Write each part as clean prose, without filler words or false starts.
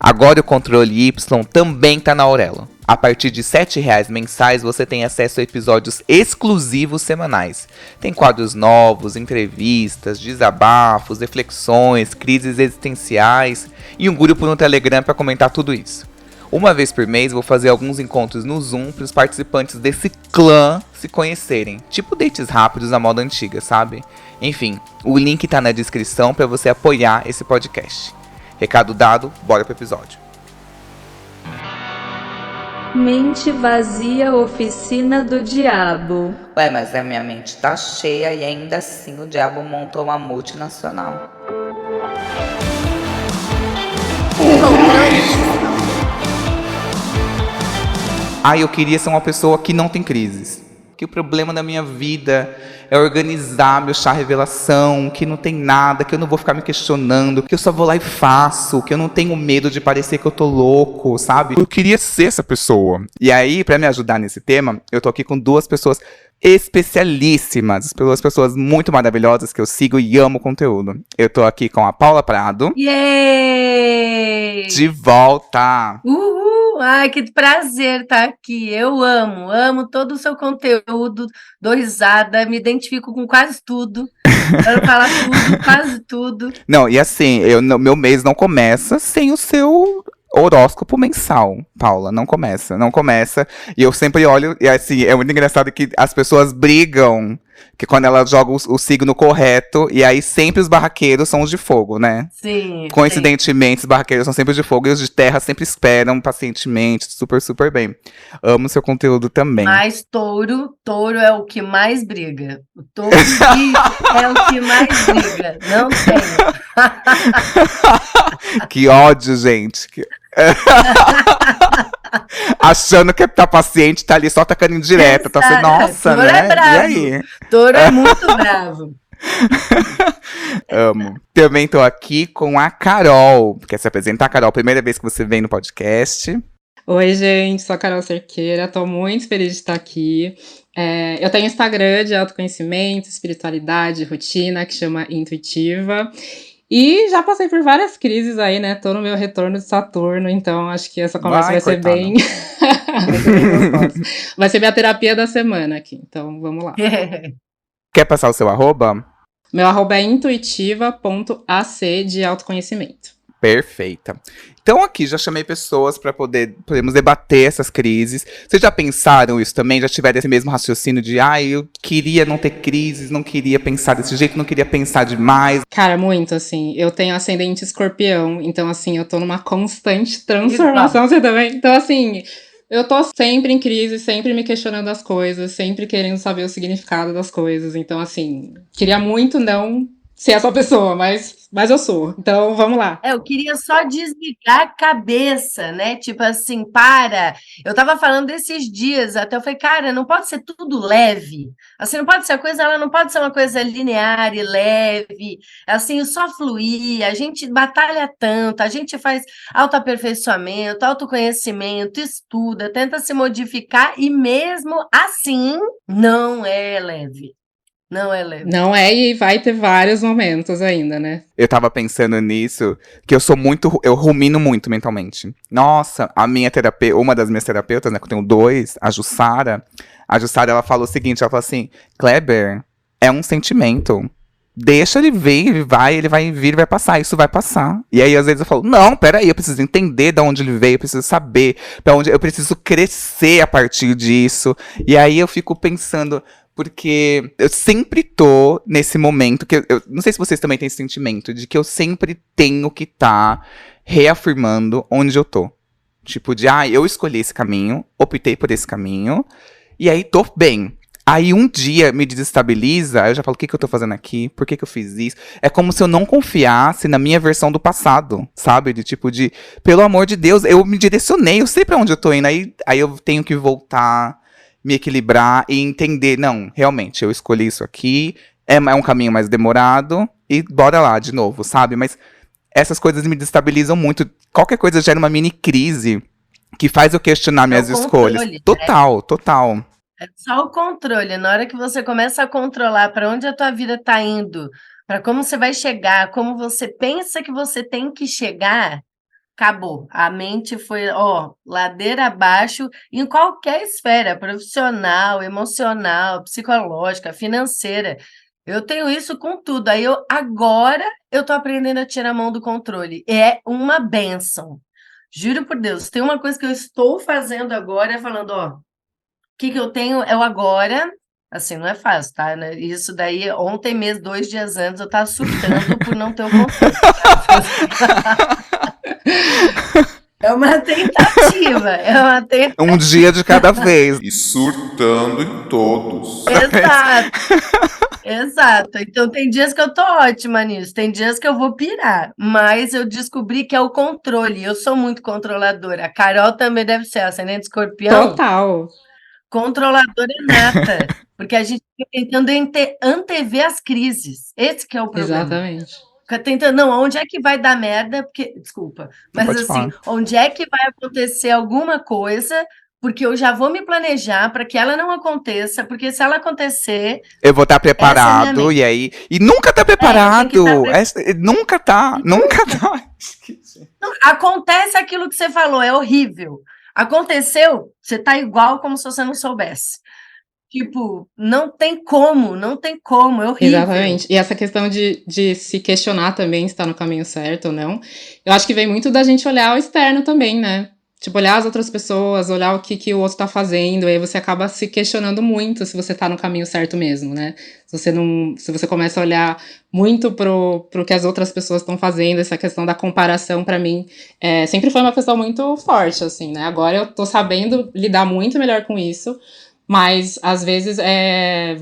Agora o controle Y também tá na Aurelo. A partir de R$ 7,00 mensais, você tem acesso a episódios exclusivos semanais. Tem quadros novos, entrevistas, desabafos, reflexões, crises existenciais e um grupo no Telegram para comentar tudo isso. Uma vez por mês, vou fazer alguns encontros no Zoom para os participantes desse clã se conhecerem. Tipo dates rápidos na moda antiga, sabe? Enfim, o link tá na descrição para você apoiar esse podcast. Recado dado, bora pro episódio. Mente vazia, oficina do diabo. Ué, mas a minha mente tá cheia e ainda assim o diabo montou uma multinacional. Eu queria ser uma pessoa que não tem crises. Que o problema da minha vida é organizar meu chá revelação, que não tem nada, que eu não vou ficar me questionando, que eu só vou lá e faço, que eu não tenho medo de parecer que eu tô louco, sabe? Eu queria ser essa pessoa. E aí, pra me ajudar nesse tema, eu tô aqui com duas pessoas especialíssimas, duas pessoas muito maravilhosas que eu sigo e amo o conteúdo. Eu tô aqui com a Paula Prado. Yay! De volta! Uhul! Ai, que prazer estar aqui. Eu amo todo o seu conteúdo, dou risada, me identifico com quase tudo. Quero falar tudo, quase tudo. Não, e assim, meu mês não começa sem o seu horóscopo mensal, Paula. Não começa. E eu sempre olho, e assim, é muito engraçado que as pessoas brigam que quando elas jogam o signo correto, e aí sempre os barraqueiros são os de fogo, né? Sim. Coincidentemente, os barraqueiros são sempre os de fogo e os de terra sempre esperam pacientemente, super, super bem. Amo seu conteúdo também. Mas touro é o que mais briga. O touro é o que mais briga. Não tem. Que ódio, gente. Achando que tá paciente, tá ali só tacando indireta. Tá assim, nossa, touro né? É bravo. E aí? Touro é muito bravo. Amo. Também tô aqui com a Carol. Quer se apresentar, Carol? Primeira vez que você vem no podcast. Oi, gente, sou a Carol Cerqueira, tô muito feliz de estar aqui. Eu tenho um Instagram de autoconhecimento, espiritualidade, rotina, que chama Intuitiva. E já passei por várias crises aí, né? Tô no meu retorno de Saturno, então acho que essa conversa vai ser bem... Vai ser minha terapia da semana aqui, então vamos lá. Quer passar o seu arroba? Meu arroba é intuitiva.ac de autoconhecimento. Perfeita. Então aqui já chamei pessoas para podermos debater essas crises. Vocês já pensaram isso também? Já tiveram esse mesmo raciocínio de eu queria não ter crises, não queria pensar desse jeito, não queria pensar demais? Cara, muito, assim. Eu tenho ascendente escorpião, então assim, eu tô numa constante transformação, você também? Então assim, eu tô sempre em crise, sempre me questionando as coisas, sempre querendo saber o significado das coisas. Então assim, queria muito não ser essa pessoa, mas eu sou. Então, vamos lá. Eu queria só desligar a cabeça, né? Tipo assim, para. Eu tava falando esses dias, até eu falei, cara, não pode ser tudo leve. Assim, não pode ser ela não pode ser uma coisa linear e leve. Assim, só fluir. A gente batalha tanto, a gente faz autoaperfeiçoamento, autoconhecimento, estuda, tenta se modificar e mesmo assim não é leve. Não é leve. Não é, e vai ter vários momentos ainda, né? Eu tava pensando nisso, que eu rumino muito mentalmente. Nossa, uma das minhas terapeutas, né, que eu tenho duas, a Jussara, ela falou o seguinte, ela falou assim, Kleber, é um sentimento. Deixa ele vir, ele vai vir, vai passar, isso vai passar. E aí, às vezes, eu falo, não, peraí, eu preciso entender de onde ele veio, eu preciso saber pra onde, eu preciso crescer a partir disso. E aí eu fico pensando, porque eu sempre tô nesse momento, que eu não sei se vocês também têm esse sentimento, de que eu sempre tenho que estar reafirmando onde eu tô. Tipo, eu escolhi esse caminho, optei por esse caminho, e aí tô bem. Aí um dia me desestabiliza, aí eu já falo, o que eu tô fazendo aqui? Por que eu fiz isso? É como se eu não confiasse na minha versão do passado, sabe? Pelo amor de Deus, eu me direcionei, eu sei pra onde eu tô indo, aí eu tenho que voltar, me equilibrar e entender, não, realmente, eu escolhi isso aqui, é um caminho mais demorado, e bora lá de novo, sabe? Mas essas coisas me destabilizam muito. Qualquer coisa gera uma mini crise que faz eu questionar minhas escolhas. Total. É só o controle. Na hora que você começa a controlar para onde a tua vida está indo, para como você vai chegar, como você pensa que você tem que chegar, acabou. A mente foi, ó, ladeira abaixo em qualquer esfera, profissional, emocional, psicológica, financeira. Eu tenho isso com tudo. Aí agora eu tô aprendendo a tirar a mão do controle. É uma bênção. Juro por Deus, tem uma coisa que eu estou fazendo agora, falando, ó, o que eu tenho é o agora. Assim, não é fácil, tá? Isso daí, ontem mesmo, 2 dias antes, eu estava surtando por não ter o controle. É uma tentativa, Um dia de cada vez. E surtando em todos. Exato. Então tem dias que eu tô ótima nisso, tem dias que eu vou pirar, mas eu descobri que é o controle. Eu sou muito controladora. A Carol também deve ser, ascendente escorpião. Total. Controladora nata, porque a gente fica tentando antever as crises. Esse que é o problema. Exatamente. Fica tentando, não, onde é que vai dar merda? Porque, desculpa, mas assim, onde é que vai acontecer alguma coisa? Porque eu já vou me planejar para que ela não aconteça, porque se ela acontecer, eu vou estar preparado, e aí. E nunca tá preparado! Nunca tá. Acontece aquilo que você falou, é horrível. Aconteceu, você tá igual como se você não soubesse. Tipo, não tem como, é horrível. Exatamente. E essa questão de se questionar também se está no caminho certo ou não, eu acho que vem muito da gente olhar o externo também, né? Tipo, olhar as outras pessoas, olhar o que o outro tá fazendo, e aí você acaba se questionando muito se você tá no caminho certo mesmo, né? Se você começa a olhar muito pro que as outras pessoas estão fazendo, essa questão da comparação, pra mim, sempre foi uma questão muito forte, assim, né? Agora eu tô sabendo lidar muito melhor com isso, mas, às vezes,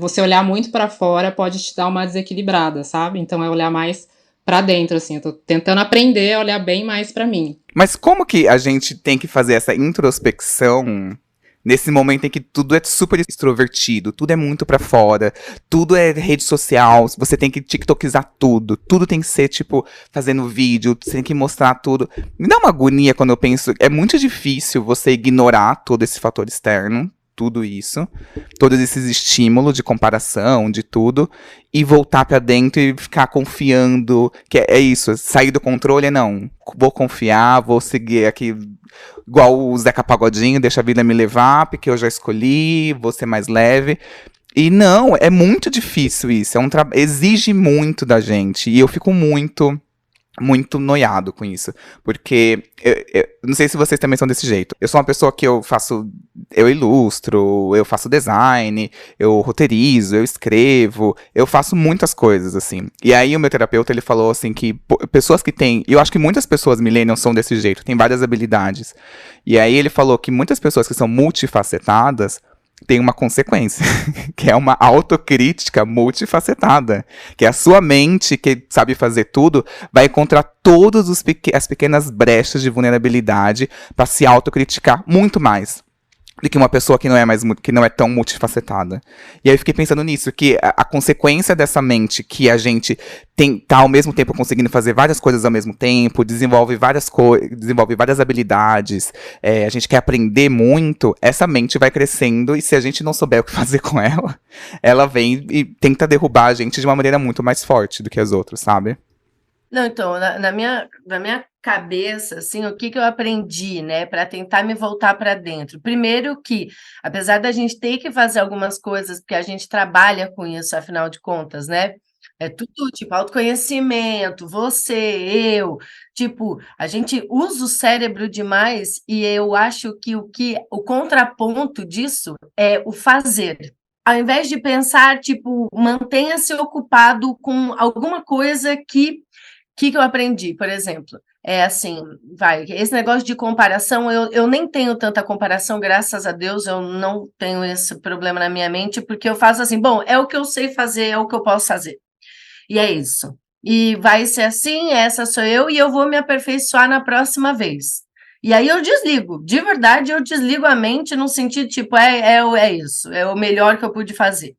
você olhar muito pra fora pode te dar uma desequilibrada, sabe? Então, é olhar mais pra dentro, assim. Eu tô tentando aprender a olhar bem mais pra mim. Mas como que a gente tem que fazer essa introspecção nesse momento em que tudo é super extrovertido, tudo é muito pra fora, tudo é rede social, você tem que tiktokizar tudo tem que ser, tipo, fazendo vídeo, você tem que mostrar tudo. Me dá uma agonia quando eu penso, é muito difícil você ignorar todo esse fator externo, tudo isso, todos esses estímulos de comparação, de tudo, e voltar pra dentro e ficar confiando, que é isso, sair do controle não, vou confiar, vou seguir aqui, igual o Zeca Pagodinho, deixa a vida me levar, porque eu já escolhi, vou ser mais leve. E não, é muito difícil isso, exige muito da gente, e eu fico muito noiado com isso, porque eu não sei se vocês também são desse jeito. Eu sou uma pessoa que eu ilustro, eu faço design, eu roteirizo, eu escrevo, eu faço muitas coisas, assim. E aí o meu terapeuta, ele falou, assim, que pessoas que têm, eu acho que muitas pessoas millennials são desse jeito, têm várias habilidades. E aí ele falou que muitas pessoas que são multifacetadas tem uma consequência, que é uma autocrítica multifacetada, que é a sua mente, que sabe fazer tudo, vai encontrar todas as pequenas brechas de vulnerabilidade para se autocriticar muito mais do que uma pessoa que não é tão multifacetada. E aí eu fiquei pensando nisso, que a consequência dessa mente, que a gente tá ao mesmo tempo conseguindo fazer várias coisas ao mesmo tempo, desenvolve várias habilidades, a gente quer aprender muito, essa mente vai crescendo, e se a gente não souber o que fazer com ela, ela vem e tenta derrubar a gente de uma maneira muito mais forte do que as outras, sabe? Não, então, na minha cabeça, assim, o que eu aprendi, né, para tentar me voltar para dentro? Primeiro que, apesar da gente ter que fazer algumas coisas, porque a gente trabalha com isso, afinal de contas, né? É tudo, tipo, autoconhecimento, eu, tipo, a gente usa o cérebro demais e eu acho que o contraponto disso é o fazer. Ao invés de pensar, tipo, mantenha-se ocupado com alguma coisa que eu aprendi, por exemplo? Assim, esse negócio de comparação, eu nem tenho tanta comparação, graças a Deus, eu não tenho esse problema na minha mente, porque eu faço assim, bom, é o que eu sei fazer, é o que eu posso fazer. E é isso. E vai ser assim, essa sou eu, e eu vou me aperfeiçoar na próxima vez. E aí eu desligo, de verdade, eu desligo a mente no sentido, tipo, é isso, é o melhor que eu pude fazer.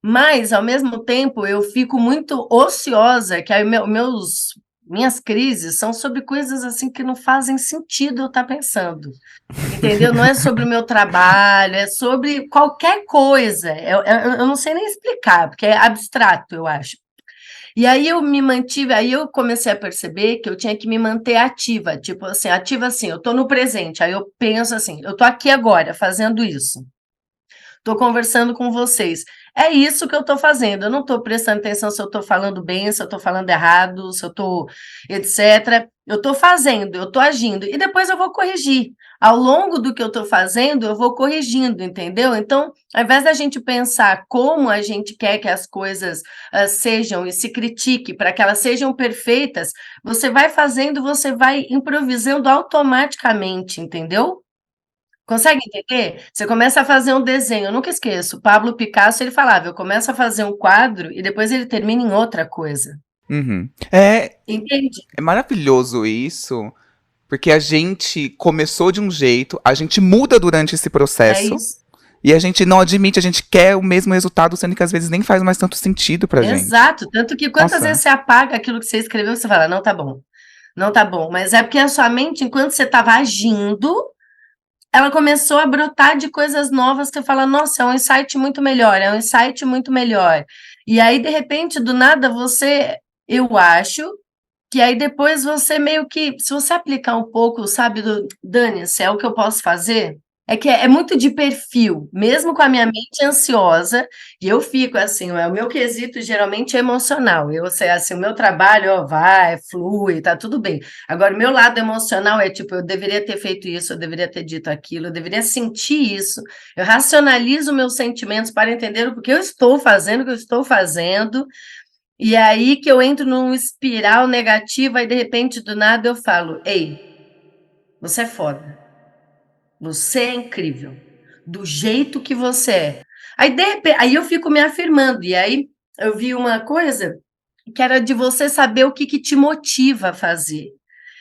Mas, ao mesmo tempo, eu fico muito ociosa, que aí minhas crises são sobre coisas assim que não fazem sentido eu estar pensando, entendeu? Não é sobre o meu trabalho, é sobre qualquer coisa. Eu não sei nem explicar, porque é abstrato, eu acho. E aí eu me mantive, aí eu comecei a perceber que eu tinha que me manter ativa, tipo assim, ativa assim, eu tô no presente, aí eu penso assim, eu tô aqui agora fazendo isso. Tô conversando com vocês. É isso que eu tô fazendo. Eu não tô prestando atenção se eu tô falando bem, se eu tô falando errado, se eu tô etc. Eu tô fazendo, eu tô agindo. E depois eu vou corrigir. Ao longo do que eu tô fazendo, eu vou corrigindo, entendeu? Então, ao invés da gente pensar como a gente quer que as coisas sejam e se critique para que elas sejam perfeitas, você vai fazendo, você vai improvisando automaticamente, entendeu? Consegue entender? Você começa a fazer um desenho, eu nunca esqueço, Pablo Picasso, ele falava, eu começo a fazer um quadro e depois ele termina em outra coisa. Uhum. É Entende? maravilhoso isso, porque a gente começou de um jeito, a gente muda durante esse É processo, isso. e a gente não admite, a gente quer o mesmo resultado, sendo que às vezes nem faz mais tanto sentido pra gente. Exato. Tanto que quantas Nossa. vezes você apaga aquilo que você escreveu e você fala, não tá bom, não tá bom. Mas é porque a sua mente, enquanto você estava agindo, ela começou a brotar de coisas novas que você fala, nossa, é um insight muito melhor, é um insight muito melhor. E aí, de repente, do nada, eu acho que aí depois você meio que, se você aplicar um pouco, sabe, dane-se, é o que eu posso fazer? É que é muito de perfil, mesmo com a minha mente ansiosa, e eu fico assim, o meu quesito geralmente é emocional, eu sei assim, o meu trabalho, ó, vai, flui, tá tudo bem. Agora, o meu lado emocional é tipo, eu deveria ter feito isso, eu deveria ter dito aquilo, eu deveria sentir isso, eu racionalizo meus sentimentos para entender o que eu estou fazendo, o que eu estou fazendo, e aí que eu entro num espiral negativo, aí de repente, do nada, eu falo, ei, você é foda. Você é incrível, do jeito que você é. Aí, aí eu fico me afirmando, e aí eu vi uma coisa que era de você saber o que te motiva a fazer,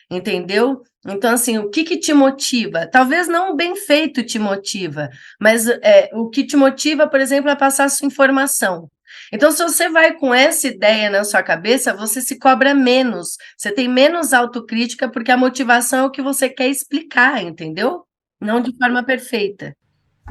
entendeu? Então, assim, o que te motiva? Talvez não o bem feito te motiva, mas o que te motiva, por exemplo, é passar a sua informação. Então, se você vai com essa ideia na sua cabeça, você se cobra menos, você tem menos autocrítica, porque a motivação é o que você quer explicar, entendeu? Não de forma perfeita.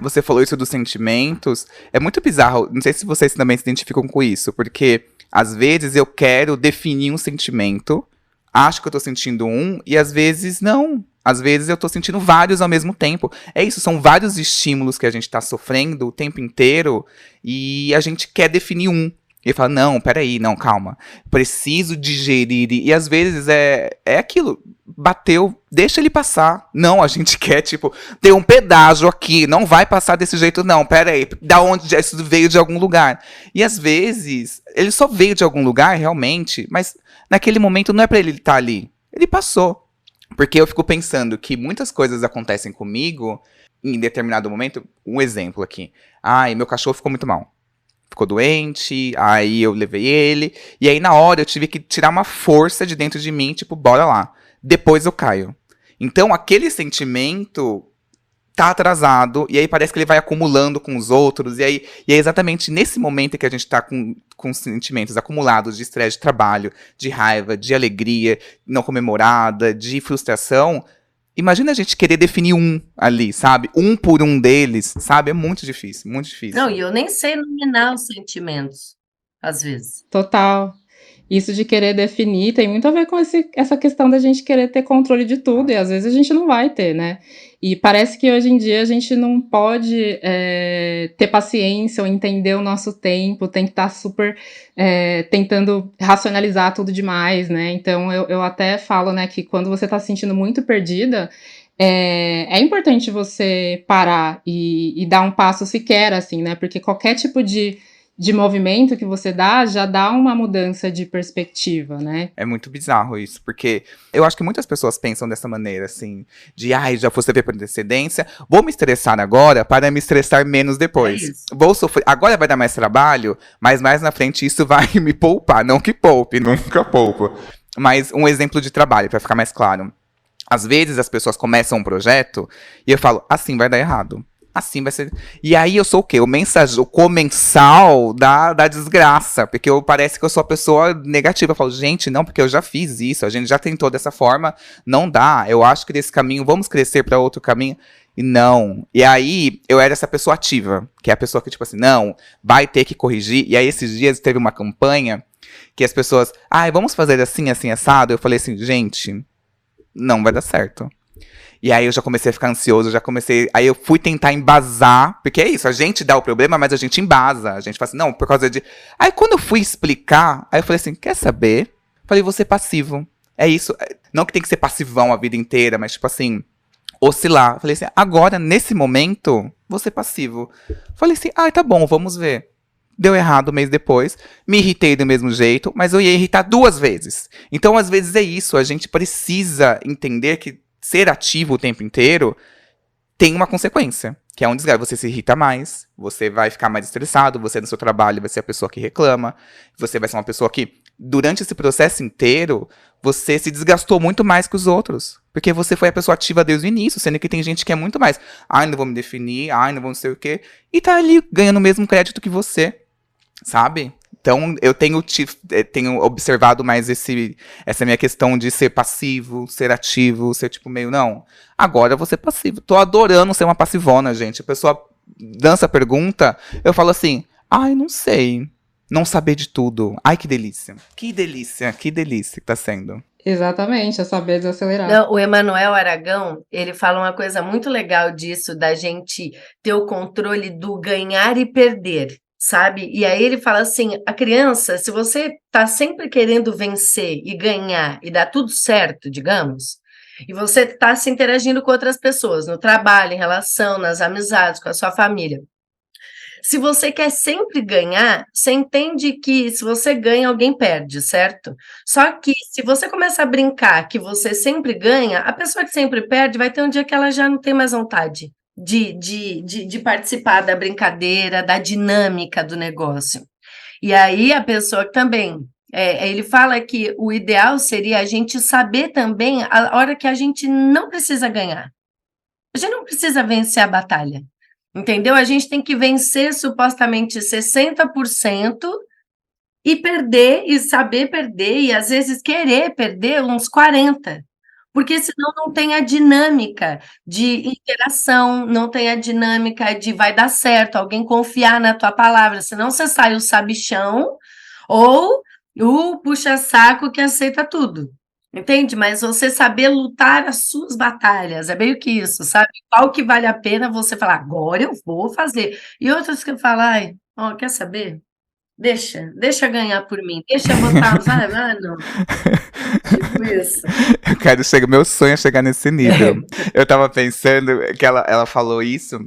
Você falou isso dos sentimentos. É muito bizarro. Não sei se vocês também se identificam com isso, porque às vezes eu quero definir um sentimento, acho que eu tô sentindo um, e às vezes não. Às vezes eu tô sentindo vários ao mesmo tempo. É isso, são vários estímulos que a gente tá sofrendo o tempo inteiro, e a gente quer definir um. E fala, não, peraí, não, calma. Preciso digerir. E às vezes é aquilo. Bateu, deixa ele passar. Não, a gente quer, tipo, ter um pedágio aqui. Não vai passar desse jeito, não. Peraí, da onde isso veio de algum lugar? E às vezes, ele só veio de algum lugar, realmente. Mas naquele momento não é pra ele estar ali. Ele passou. Porque eu fico pensando que muitas coisas acontecem comigo em determinado momento. Um exemplo aqui. Ai, meu cachorro ficou muito mal. Ficou doente, aí eu levei ele, e aí na hora eu tive que tirar uma força de dentro de mim, tipo, bora lá. Depois eu caio. Então aquele sentimento tá atrasado, e aí parece que ele vai acumulando com os outros, e é exatamente nesse momento que a gente tá com sentimentos acumulados de estresse de trabalho, de raiva, de alegria não comemorada, de frustração. Imagina a gente querer definir um ali, sabe? Um por um deles, sabe? É muito difícil, muito difícil. Não, e eu nem sei nominar os sentimentos, às vezes. Total. Isso de querer definir tem muito a ver com essa questão da gente querer ter controle de tudo, e às vezes a gente não vai ter, né? E parece que hoje em dia a gente não pode ter paciência ou entender o nosso tempo, tem que estar super tentando racionalizar tudo demais, né? Então eu até falo, né, que quando você está se sentindo muito perdida, é importante você parar e dar um passo sequer, assim, né? Porque qualquer tipo de movimento que você dá, já dá uma mudança de perspectiva, né? É muito bizarro isso, porque eu acho que muitas pessoas pensam dessa maneira, assim, de, ai, já fosse ver por antecedência, vou me estressar agora para me estressar menos depois. Vou sofrer, agora vai dar mais trabalho, mas mais na frente isso vai me poupar, não que poupe, nunca poupa. Mas um exemplo de trabalho, para ficar mais claro. Às vezes as pessoas começam um projeto e eu falo, assim vai dar errado. Assim vai ser. E aí eu sou o quê? O comensal da desgraça. Porque parece que eu sou a pessoa negativa. Eu falo, gente, não, porque eu já fiz isso. A gente já tentou dessa forma. Não dá. Eu acho que desse caminho, vamos crescer para outro caminho. E não. E aí eu era essa pessoa ativa. Que é a pessoa que, tipo assim, não, vai ter que corrigir. E aí esses dias teve uma campanha que as pessoas, ai, vamos fazer assim, assim, assado. Eu falei assim, gente, não vai dar certo. E aí eu já comecei a ficar ansioso, aí eu fui tentar embasar, porque é isso, a gente dá o problema, mas a gente embasa. A gente fala assim, não, por causa de... Aí quando eu fui explicar, aí eu falei assim, quer saber? Falei, vou ser passivo. É isso. Não que tem que ser passivão a vida inteira, mas tipo assim, oscilar. Falei assim, agora, nesse momento, vou ser passivo. Falei assim, tá bom, vamos ver. Deu errado um mês depois, me irritei do mesmo jeito, mas eu ia irritar 2 vezes. Então, às vezes é isso, a gente precisa entender que ser ativo o tempo inteiro tem uma consequência, que é um desgaste. Você se irrita mais, você vai ficar mais estressado, você no seu trabalho vai ser a pessoa que reclama, você vai ser uma pessoa que, durante esse processo inteiro, você se desgastou muito mais que os outros. Porque você foi a pessoa ativa desde o início, sendo que tem gente que é muito mais, não vou me definir, não vou não sei o quê, e tá ali ganhando o mesmo crédito que você, sabe? Então, eu tenho observado mais essa minha questão de ser passivo, ser ativo, ser tipo meio, não, agora eu vou ser passivo. Tô adorando ser uma passivona, gente. A pessoa dança a pergunta, eu falo assim, não sei. Não saber de tudo. Ai, que delícia. Que delícia que tá sendo. Exatamente, é saber desacelerar. Não, o Emanuel Aragão, ele fala uma coisa muito legal disso, da gente ter o controle do ganhar e perder. Sabe? E aí ele fala assim, a criança, se você tá sempre querendo vencer e ganhar e dar tudo certo, digamos, e você tá se interagindo com outras pessoas, no trabalho, em relação, nas amizades, com a sua família. Se você quer sempre ganhar, você entende que se você ganha, alguém perde, certo? Só que se você começa a brincar que você sempre ganha, a pessoa que sempre perde vai ter um dia que ela já não tem mais vontade de participar da brincadeira, da dinâmica do negócio. E aí a pessoa também, ele fala que o ideal seria a gente saber também a hora que a gente não precisa ganhar. A gente não precisa vencer a batalha, entendeu? A gente tem que vencer supostamente 60% e perder, e saber perder, e às vezes querer perder uns 40%. Porque senão não tem a dinâmica de interação, não tem a dinâmica de vai dar certo, alguém confiar na tua palavra, senão você sai o sabichão ou o puxa-saco que aceita tudo, entende? Mas você saber lutar as suas batalhas, é meio que isso, sabe? Qual que vale a pena você falar, agora eu vou fazer. E outros que falam, quer saber? Deixa ganhar por mim, deixa eu botar, não. Tipo isso. Meu sonho é chegar nesse nível. Eu tava pensando que ela falou isso,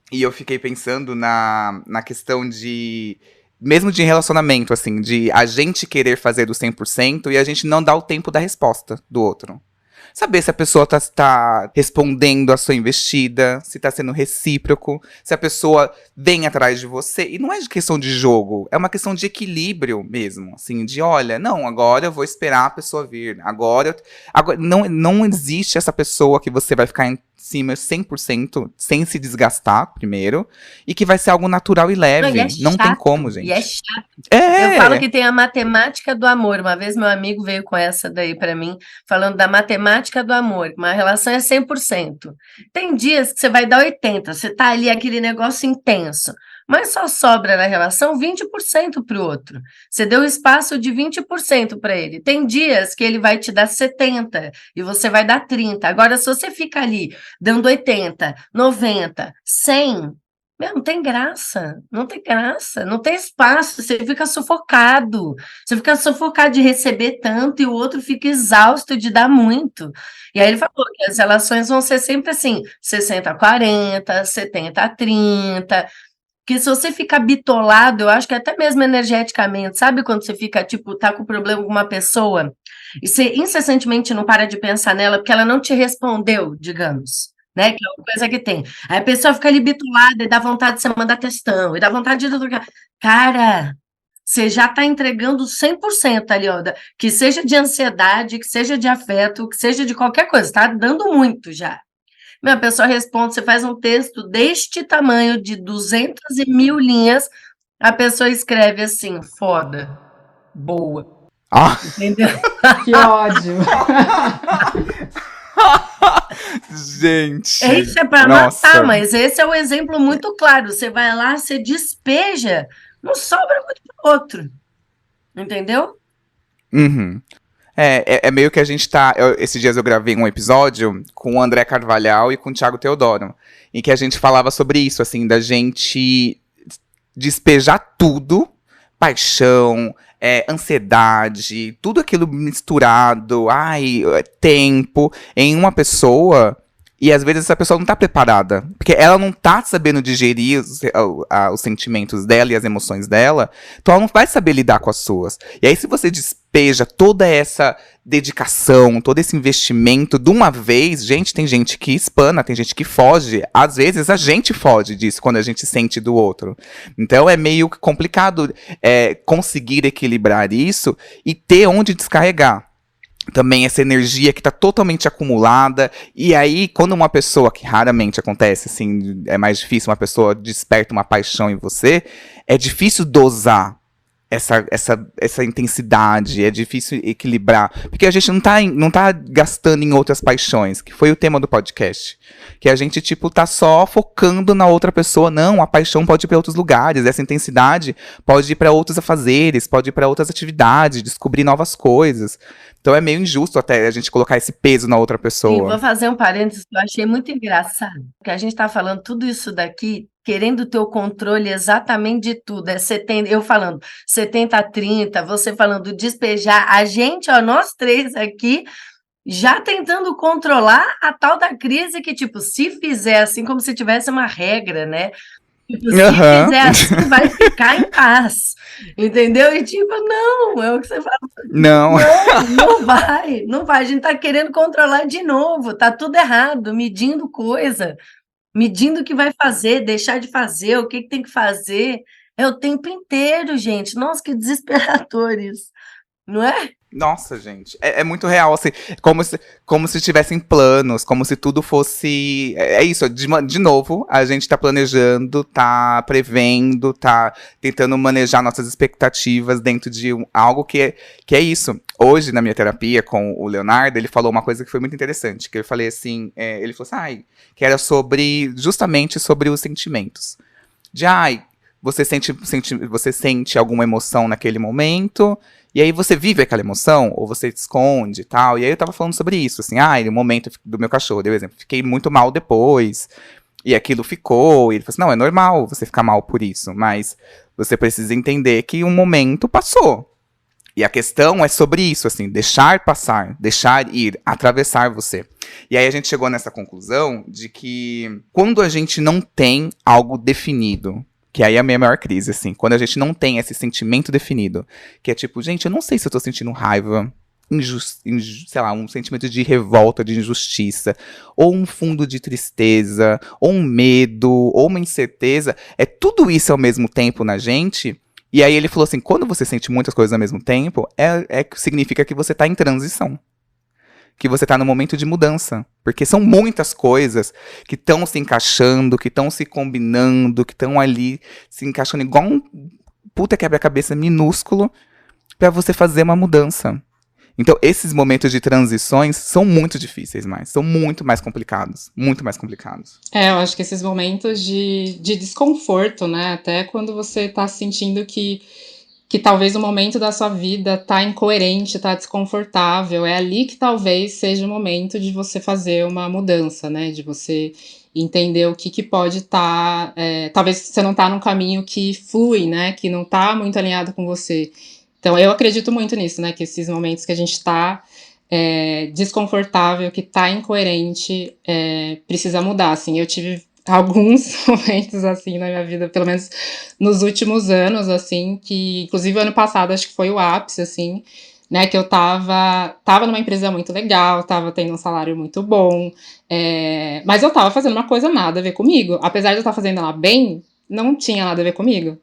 e eu fiquei pensando na questão mesmo de relacionamento, assim, de a gente querer fazer do 100% e a gente não dar o tempo da resposta do outro. Saber se a pessoa tá respondendo a sua investida, se tá sendo recíproco, se a pessoa vem atrás de você. E não é de questão de jogo, é uma questão de equilíbrio mesmo. Assim, de olha, não, agora eu vou esperar a pessoa vir. Agora não existe essa pessoa que você vai ficar em cima 100%, sem se desgastar, primeiro, e que vai ser algo natural e leve. Não tem como, gente. E é chato. Eu falo que tem a matemática do amor. Uma vez meu amigo veio com essa daí pra mim, falando da matemática do amor. Uma relação é 100%. Tem dias que você vai dar 80%, você tá ali aquele negócio intenso, mas só sobra na relação 20% para o outro. Você deu espaço de 20% para ele. Tem dias que ele vai te dar 70% e você vai dar 30%. Agora, se você fica ali dando 80%, 90%, 100%, não tem graça, não tem graça, não tem espaço, você fica sufocado de receber tanto e o outro fica exausto de dar muito. E aí ele falou que as relações vão ser sempre assim, 60-40, 70-30, porque se você fica bitolado, eu acho que até mesmo energeticamente, sabe quando você fica, tipo, tá com problema com uma pessoa e você incessantemente não para de pensar nela porque ela não te respondeu, digamos, né? Que é uma coisa que tem. Aí a pessoa fica ali bitolada e dá vontade de você mandar textão, e dá vontade de... Cara, você já tá entregando 100% ali, ó, que seja de ansiedade, que seja de afeto, que seja de qualquer coisa, tá dando muito já. A pessoa responde, você faz um texto deste tamanho, de 200 e 1000 linhas, a pessoa escreve assim, foda, boa. Entendeu? Que ódio. Gente. Isso é para matar, mas esse é um exemplo muito claro. Você vai lá, você despeja, não sobra muito para o outro. Entendeu? Uhum. É meio que a gente tá. Esses dias eu gravei um episódio com o André Carvalhal e com o Thiago Teodoro, em que a gente falava sobre isso, assim, da gente despejar tudo, paixão, ansiedade, tudo aquilo misturado, tempo, em uma pessoa. E às vezes essa pessoa não tá preparada. Porque ela não tá sabendo digerir os sentimentos dela e as emoções dela. Então ela não vai saber lidar com as suas. E aí, se você despeja toda essa dedicação, todo esse investimento de uma vez, gente, tem gente que espana, tem gente que foge. Às vezes a gente foge disso quando a gente sente do outro. Então é meio complicado conseguir equilibrar isso e ter onde descarregar também essa energia que está totalmente acumulada. E aí, quando uma pessoa, que raramente acontece, assim, é mais difícil, uma pessoa desperta uma paixão em você, é difícil dosar essa intensidade, é difícil equilibrar. Porque a gente não tá gastando em outras paixões, que foi o tema do podcast. Que a gente, tipo, tá só focando na outra pessoa. Não, a paixão pode ir para outros lugares, essa intensidade pode ir para outros afazeres, pode ir para outras atividades, descobrir novas coisas. Então é meio injusto até a gente colocar esse peso na outra Sim, pessoa. vou fazer um parênteses que eu achei muito engraçado, porque a gente está falando tudo isso daqui, querendo ter o controle exatamente de tudo. 70, eu falando 70-30, você falando despejar, a gente, ó, nós três aqui, já tentando controlar a tal da crise que, tipo, se fizer assim, como se tivesse uma regra, né? Tipo, se fizer assim, vai ficar em paz. Entendeu? E tipo, não, é o que você fala. Não. Não vai. A gente tá querendo controlar de novo, tá tudo errado, medindo coisa, medindo o que vai fazer, deixar de fazer, o que tem que fazer. É o tempo inteiro, gente. Nossa, que desesperadores, não é? Nossa, gente, é muito real, assim, como se tivessem planos, como se tudo fosse. É isso, de novo, a gente tá planejando, tá prevendo, tá tentando manejar nossas expectativas dentro de algo que é isso. Hoje, na minha terapia com o Leonardo, ele falou uma coisa que foi muito interessante, que eu falei assim, ele falou assim, que era justamente sobre os sentimentos. Você sente alguma emoção naquele momento. E aí você vive aquela emoção, ou você esconde e tal. E aí eu tava falando sobre isso, assim, no momento do meu cachorro, deu exemplo, fiquei muito mal depois, e aquilo ficou, e ele falou assim, não, é normal você ficar mal por isso, mas você precisa entender que um momento passou. E a questão é sobre isso, assim, deixar passar, deixar ir, atravessar você. E aí a gente chegou nessa conclusão de que quando a gente não tem algo definido, que aí é a minha maior crise, assim. Quando a gente não tem esse sentimento definido. Que é tipo, gente, eu não sei se eu tô sentindo raiva, sei lá, um sentimento de revolta, de injustiça, ou um fundo de tristeza, ou um medo, ou uma incerteza. É tudo isso ao mesmo tempo na gente. E aí ele falou assim, quando você sente muitas coisas ao mesmo tempo, significa que você tá em transição. Que você tá no momento de mudança. Porque são muitas coisas que estão se encaixando, que estão se combinando, que estão ali se encaixando igual um puta quebra-cabeça minúsculo pra você fazer uma mudança. Então, esses momentos de transições são muito difíceis, são muito mais complicados. Muito mais complicados. Eu acho que esses momentos de desconforto, né? Até quando você tá sentindo que talvez o momento da sua vida tá incoerente, tá desconfortável, é ali que talvez seja o momento de você fazer uma mudança, né? De você entender o que pode estar... talvez você não tá num caminho que flui, né? Que não tá muito alinhado com você. Então, eu acredito muito nisso, né? Que esses momentos que a gente tá desconfortável, que tá incoerente, precisa mudar, assim. Eu tive alguns momentos, assim, na minha vida, pelo menos nos últimos anos, assim, que, inclusive, o ano passado, acho que foi o ápice, assim, né, que eu tava numa empresa muito legal, tava tendo um salário muito bom, mas eu tava fazendo uma coisa nada a ver comigo, apesar de eu estar fazendo ela bem, não tinha nada a ver comigo.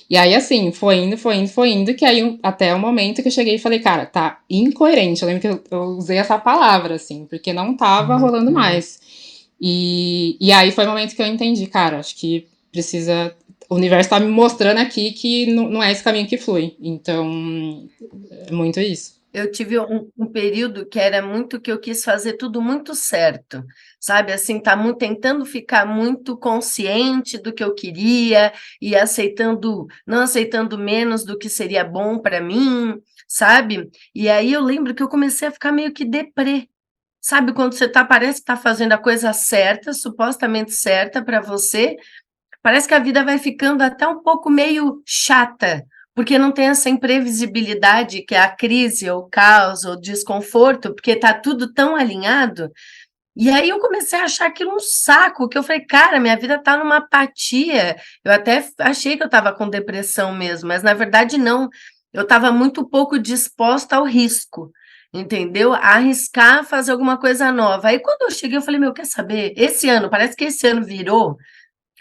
E aí, assim, foi indo, que aí até o momento que eu cheguei e falei, cara, tá incoerente, eu lembro que eu usei essa palavra, assim, porque não tava rolando mais. E aí foi o momento que eu entendi, cara, acho que precisa... O universo tá me mostrando aqui que não é esse caminho que flui. Então, é muito isso. eu tive um período que era muito que eu quis fazer tudo muito certo, sabe? Assim, tentando ficar muito consciente do que eu queria e não aceitando menos do que seria bom para mim, sabe? E aí eu lembro que eu comecei a ficar meio que deprê. Sabe, quando você parece que está fazendo a coisa certa, supostamente certa para você, parece que a vida vai ficando até um pouco meio chata, porque não tem essa imprevisibilidade que é a crise, ou o caos, ou o desconforto, porque está tudo tão alinhado. E aí eu comecei a achar aquilo um saco, que eu falei, cara, minha vida está numa apatia. Eu até achei que eu estava com depressão mesmo, mas na verdade não. Eu estava muito pouco disposta ao risco, entendeu? A arriscar fazer alguma coisa nova. Aí quando eu cheguei, eu falei, meu, quer saber? Parece que esse ano virou.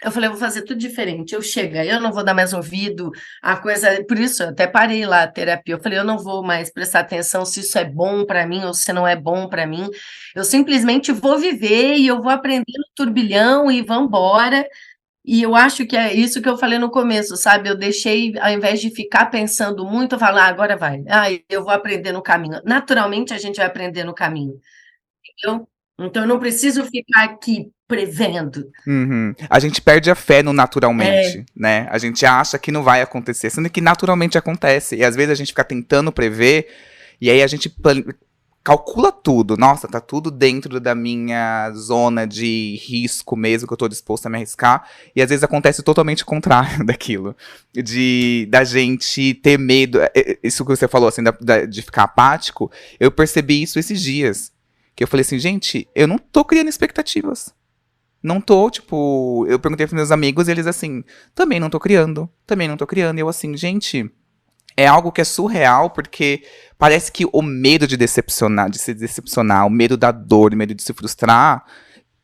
Eu falei, eu vou fazer tudo diferente. Eu não vou dar mais ouvido a coisa. Por isso, eu até parei lá a terapia. Eu falei, eu não vou mais prestar atenção se isso é bom para mim ou se não é bom para mim. Eu simplesmente vou viver e eu vou aprender no turbilhão e vamos embora. E eu acho que é isso que eu falei no começo, sabe? Eu deixei, ao invés de ficar pensando muito, eu falo, agora vai. Eu vou aprender no caminho. Naturalmente, a gente vai aprender no caminho. Entendeu? Então, eu não preciso ficar aqui prevendo. Uhum. A gente perde a fé no naturalmente, né? A gente acha que não vai acontecer, sendo que naturalmente acontece. E às vezes a gente fica tentando prever, e aí a gente calcula tudo. Nossa, tá tudo dentro da minha zona de risco mesmo, que eu tô disposto a me arriscar. E às vezes acontece totalmente o contrário daquilo. Da gente ter medo. Isso que você falou, assim, de ficar apático, eu percebi isso esses dias. Que eu falei assim, gente, eu não tô criando expectativas. Não tô, tipo... Eu perguntei pros meus amigos e eles assim, também não tô criando. E eu assim, gente... É algo que é surreal, porque parece que o medo de se decepcionar, o medo da dor, o medo de se frustrar,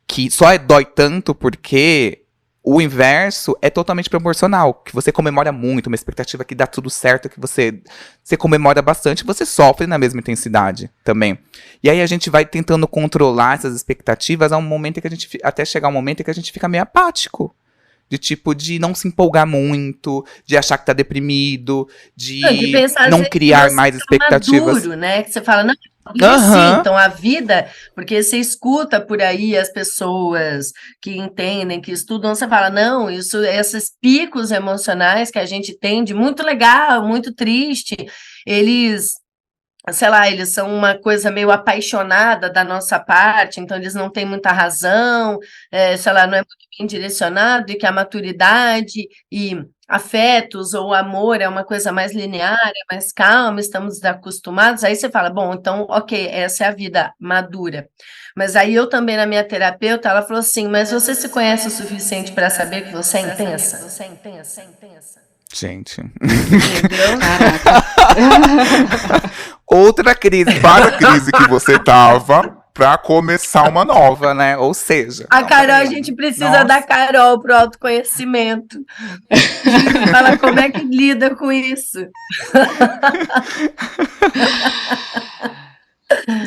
que só dói tanto porque o inverso é totalmente proporcional, que você comemora muito, uma expectativa que dá tudo certo, que você comemora bastante, você sofre na mesma intensidade também. E aí a gente vai tentando controlar essas expectativas até chegar um momento em que a gente fica meio apático. De não se empolgar muito, de achar que tá deprimido, de pensar, não criar mais expectativas. Maduro, né? Que você fala, não, sim, então a vida, porque você escuta por aí as pessoas que entendem, que estudam, você fala, não, esses picos emocionais que a gente tem de muito legal, muito triste, eles são uma coisa meio apaixonada da nossa parte, então eles não têm muita razão, não é muito bem direcionado, e que a maturidade e afetos ou amor é uma coisa mais linear, é mais calma, estamos acostumados, aí você fala, bom, então, ok, essa é a vida madura. Mas aí eu também, na minha terapeuta, ela falou assim, mas você se conhece o suficiente para saber que você é intensa? Gente. Entendeu? Outra crise, para a crise que você tava, pra começar uma nova, né? Ou seja... A Carol, a gente precisa da Carol pro autoconhecimento. Fala como é que lida com isso.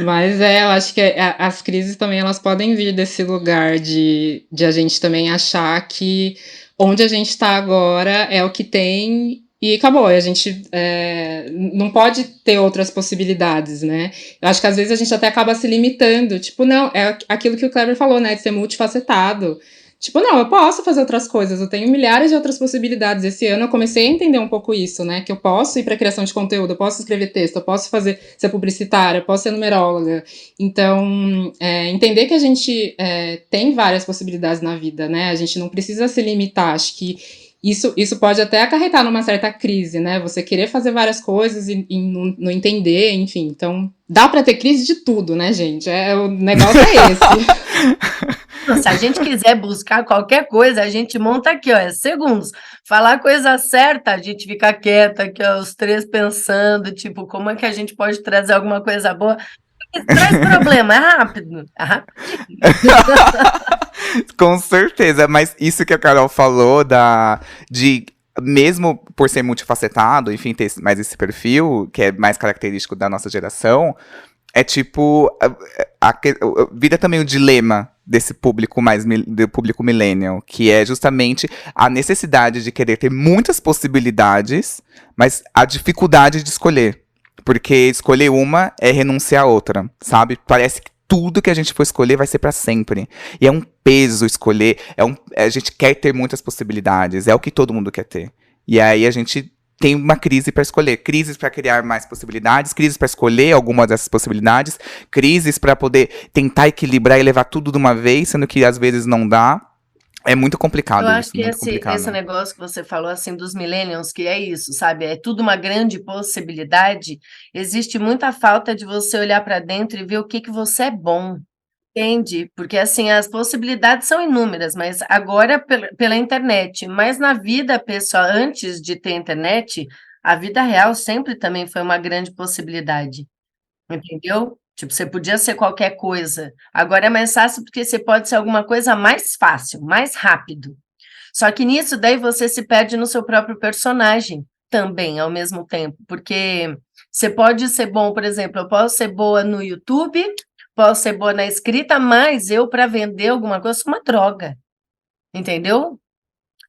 Mas eu acho que as crises também elas podem vir desse lugar de a gente também achar que onde a gente está agora é o que tem e acabou. A gente não pode ter outras possibilidades, né? Eu acho que às vezes a gente até acaba se limitando. Tipo, não, é aquilo que o Kleber falou, né? De ser multifacetado. Tipo, não, eu posso fazer outras coisas, eu tenho milhares de outras possibilidades. Esse ano eu comecei a entender um pouco isso, né? Que eu posso ir para criação de conteúdo, eu posso escrever texto, eu posso ser publicitária, eu posso ser numeróloga. Então, entender que a gente tem várias possibilidades na vida, né? A gente não precisa se limitar. Acho que isso pode até acarretar numa certa crise, né? Você querer fazer várias coisas e não entender, enfim. Então, dá para ter crise de tudo, né, gente? O negócio é esse. Se a gente quiser buscar qualquer coisa, a gente monta aqui, ó, segundos. Falar a coisa certa, a gente fica quieta aqui, ó, os três pensando, tipo, como é que a gente pode trazer alguma coisa boa? Traz problema, é rápido. Com certeza, mas isso que a Carol falou mesmo por ser multifacetado, enfim, ter mais esse perfil, que é mais característico da nossa geração, é tipo, vira também o dilema desse público do público millennial, que é justamente a necessidade de querer ter muitas possibilidades, mas a dificuldade de escolher. Porque escolher uma é renunciar a outra, sabe? Parece que tudo que a gente for escolher vai ser pra sempre. E é um peso escolher, a gente quer ter muitas possibilidades, é o que todo mundo quer ter. E aí a gente tem uma crise pra escolher, crises pra criar mais possibilidades, crises pra escolher alguma dessas possibilidades, crises pra poder tentar equilibrar e levar tudo de uma vez, sendo que às vezes não dá. É muito complicado Eu isso, acho que muito esse complicado. negócio que você falou, assim, dos millennials, que é isso, sabe? É tudo uma grande possibilidade. Existe muita falta de você olhar para dentro e ver o que que você é bom, entende? Porque, assim, as possibilidades são inúmeras, mas agora pela internet. Mas na vida pessoal, antes de ter internet, a vida real sempre também foi uma grande possibilidade. Entendeu? Tipo, você podia ser qualquer coisa. Agora é mais fácil porque você pode ser alguma coisa mais fácil, mais rápido. Só que nisso daí você se perde no seu próprio personagem também, ao mesmo tempo, porque você pode ser bom, por exemplo, eu posso ser boa no YouTube, posso ser boa na escrita, mas eu, para vender alguma coisa, sou uma droga, entendeu?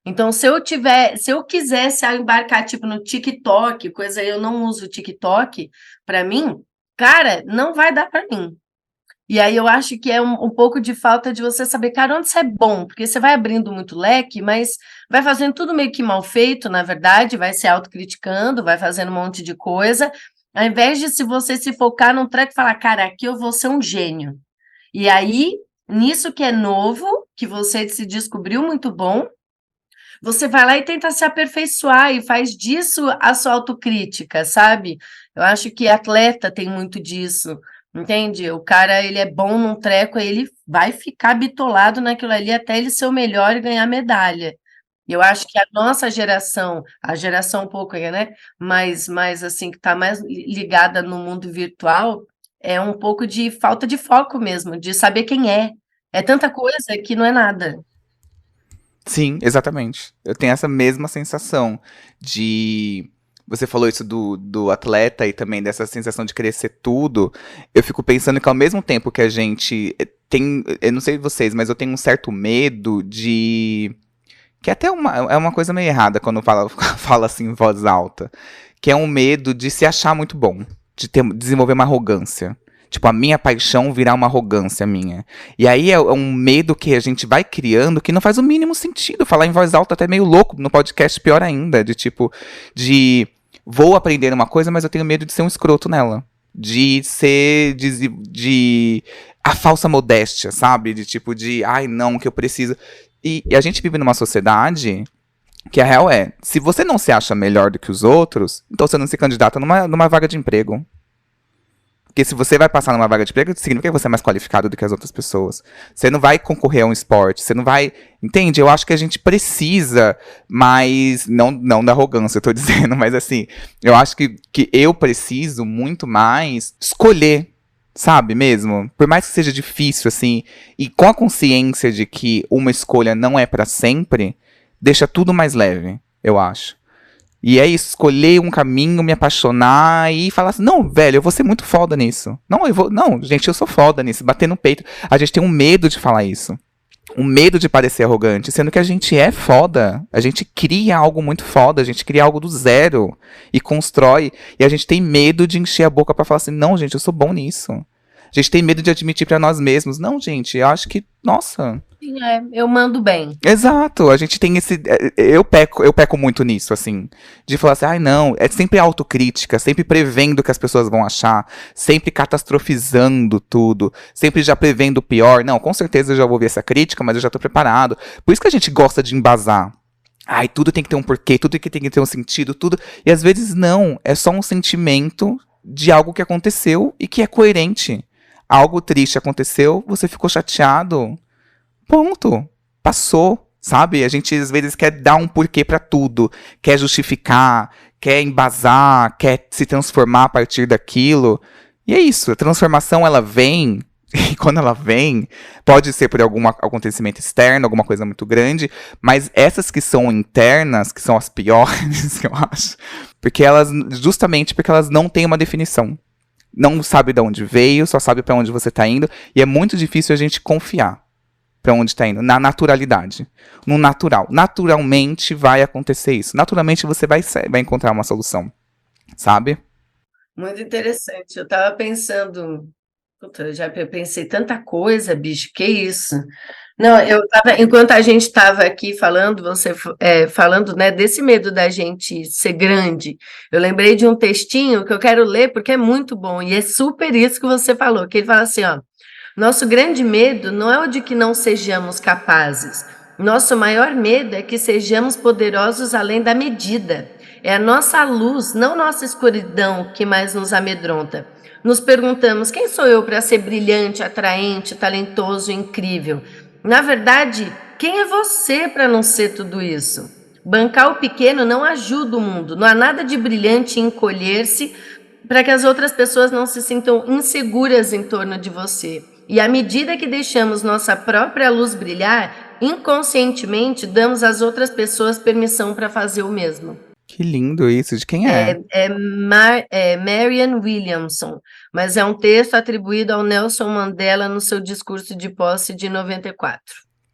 Então, se eu quisesse embarcar, tipo, no TikTok, coisa eu não uso o TikTok, para mim, cara, não vai dar para mim. E aí eu acho que é um pouco de falta de você saber, cara, onde você é bom, porque você vai abrindo muito leque, mas vai fazendo tudo meio que mal feito, na verdade, vai se autocriticando, vai fazendo um monte de coisa, ao invés de se você se focar num treco e falar, cara, aqui eu vou ser um gênio. E aí, nisso que é novo, que você se descobriu muito bom, você vai lá e tenta se aperfeiçoar e faz disso a sua autocrítica, sabe? Eu acho que atleta tem muito disso, entende? O cara, ele é bom num treco, aí ele vai ficar bitolado naquilo ali até ele ser o melhor e ganhar medalha. E eu acho que a nossa geração, a geração um pouco, né, mais assim, que está mais ligada no mundo virtual, é um pouco de falta de foco mesmo, de saber quem é. É tanta coisa que não é nada. Sim, exatamente. Eu tenho essa mesma sensação de. Você falou isso do atleta e também dessa sensação de querer ser tudo. Eu fico pensando que ao mesmo tempo que a gente tem. Eu não sei vocês, mas eu tenho um certo medo de. Que até é uma coisa meio errada quando fala assim em voz alta. Que é um medo de se achar muito bom. Desenvolver uma arrogância. Tipo, a minha paixão virar uma arrogância minha. E aí é um medo que a gente vai criando que não faz o mínimo sentido. Falar em voz alta até meio louco, no podcast pior ainda. De tipo, vou aprender uma coisa, mas eu tenho medo de ser um escroto nela. De ser, a falsa modéstia, sabe? De tipo, ai não, que eu preciso. E a gente vive numa sociedade que a real é, se você não se acha melhor do que os outros, então você não se candidata numa vaga de emprego. Porque se você vai passar numa vaga de emprego, significa que você é mais qualificado do que as outras pessoas. Você não vai concorrer a um esporte, você não vai... Entende? Eu acho que a gente precisa, mas... Não da arrogância, eu tô dizendo, mas assim... Eu acho que eu preciso muito mais escolher, sabe mesmo? Por mais que seja difícil, assim... E com a consciência de que uma escolha não é pra sempre, deixa tudo mais leve, eu acho. E é isso, escolher um caminho, me apaixonar e falar assim, não, velho, eu vou ser muito foda nisso. Não, gente, eu sou foda nisso, bater no peito. A gente tem um medo de falar isso. Um medo de parecer arrogante, sendo que a gente é foda. A gente cria algo muito foda, a gente cria algo do zero e constrói. E a gente tem medo de encher a boca pra falar assim, não, gente, eu sou bom nisso. A gente tem medo de admitir pra nós mesmos, não, gente, eu acho que, nossa... Sim, eu mando bem. Exato, a gente tem esse... Eu peco muito nisso, assim. De falar assim, ai não, é sempre autocrítica, sempre prevendo o que as pessoas vão achar, sempre catastrofizando tudo, sempre já prevendo o pior. Não, com certeza eu já vou ouvir essa crítica, mas eu já tô preparado. Por isso que a gente gosta de embasar. Ai, tudo tem que ter um porquê, tudo tem que ter um sentido, tudo... E às vezes não, é só um sentimento de algo que aconteceu e que é coerente. Algo triste aconteceu, você ficou chateado... Ponto. Passou, sabe? A gente às vezes quer dar um porquê pra tudo. Quer justificar, quer embasar, quer se transformar a partir daquilo. E é isso. A transformação, ela vem. E quando ela vem, pode ser por algum acontecimento externo, alguma coisa muito grande. Mas essas que são internas, que são as piores, eu acho. Justamente porque elas não têm uma definição. Não sabe de onde veio, só sabe pra onde você tá indo. E é muito difícil a gente confiar. Pra onde tá indo, na naturalidade, no natural. Naturalmente vai acontecer isso. Naturalmente você vai encontrar uma solução, sabe? Muito interessante. Eu estava pensando, puta, eu já pensei tanta coisa, bicho, que isso? Não, enquanto a gente estava aqui falando, falando, né, desse medo da gente ser grande, eu lembrei de um textinho que eu quero ler porque é muito bom, e é super isso que você falou, que ele fala assim, ó, nosso grande medo não é o de que não sejamos capazes, nosso maior medo é que sejamos poderosos além da medida. É a nossa luz, não nossa escuridão, que mais nos amedronta. Nos perguntamos, quem sou eu para ser brilhante, atraente, talentoso e incrível? Na verdade, quem é você para não ser tudo isso? Bancar o pequeno não ajuda o mundo. Não há nada de brilhante em encolher-se para que as outras pessoas não se sintam inseguras em torno de você. E à medida que deixamos nossa própria luz brilhar, inconscientemente damos às outras pessoas permissão para fazer o mesmo. Que lindo isso. De quem é? Marianne Williamson, mas é um texto atribuído ao Nelson Mandela no seu discurso de posse de 94.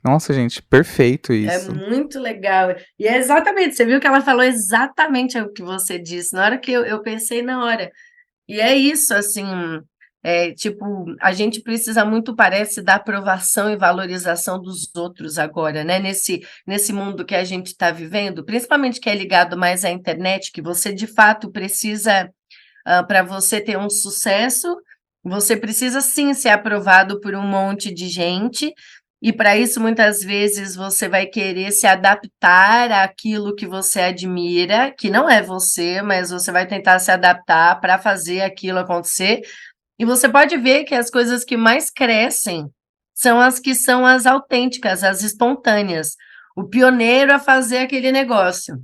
Nossa, gente, perfeito É isso. muito legal. E é exatamente, você viu que ela falou exatamente o que você disse, na hora que eu pensei na hora. E é isso, assim, tipo, a gente precisa muito, parece, da aprovação e valorização dos outros agora, né? Nesse mundo que a gente está vivendo, principalmente que é ligado mais à internet, que você, de fato, precisa, para você ter um sucesso, você precisa, sim, ser aprovado por um monte de gente, e para isso, muitas vezes, você vai querer se adaptar àquilo que você admira, que não é você, mas você vai tentar se adaptar para fazer aquilo acontecer. E você pode ver que as coisas que mais crescem são as autênticas, as espontâneas. O pioneiro a fazer aquele negócio.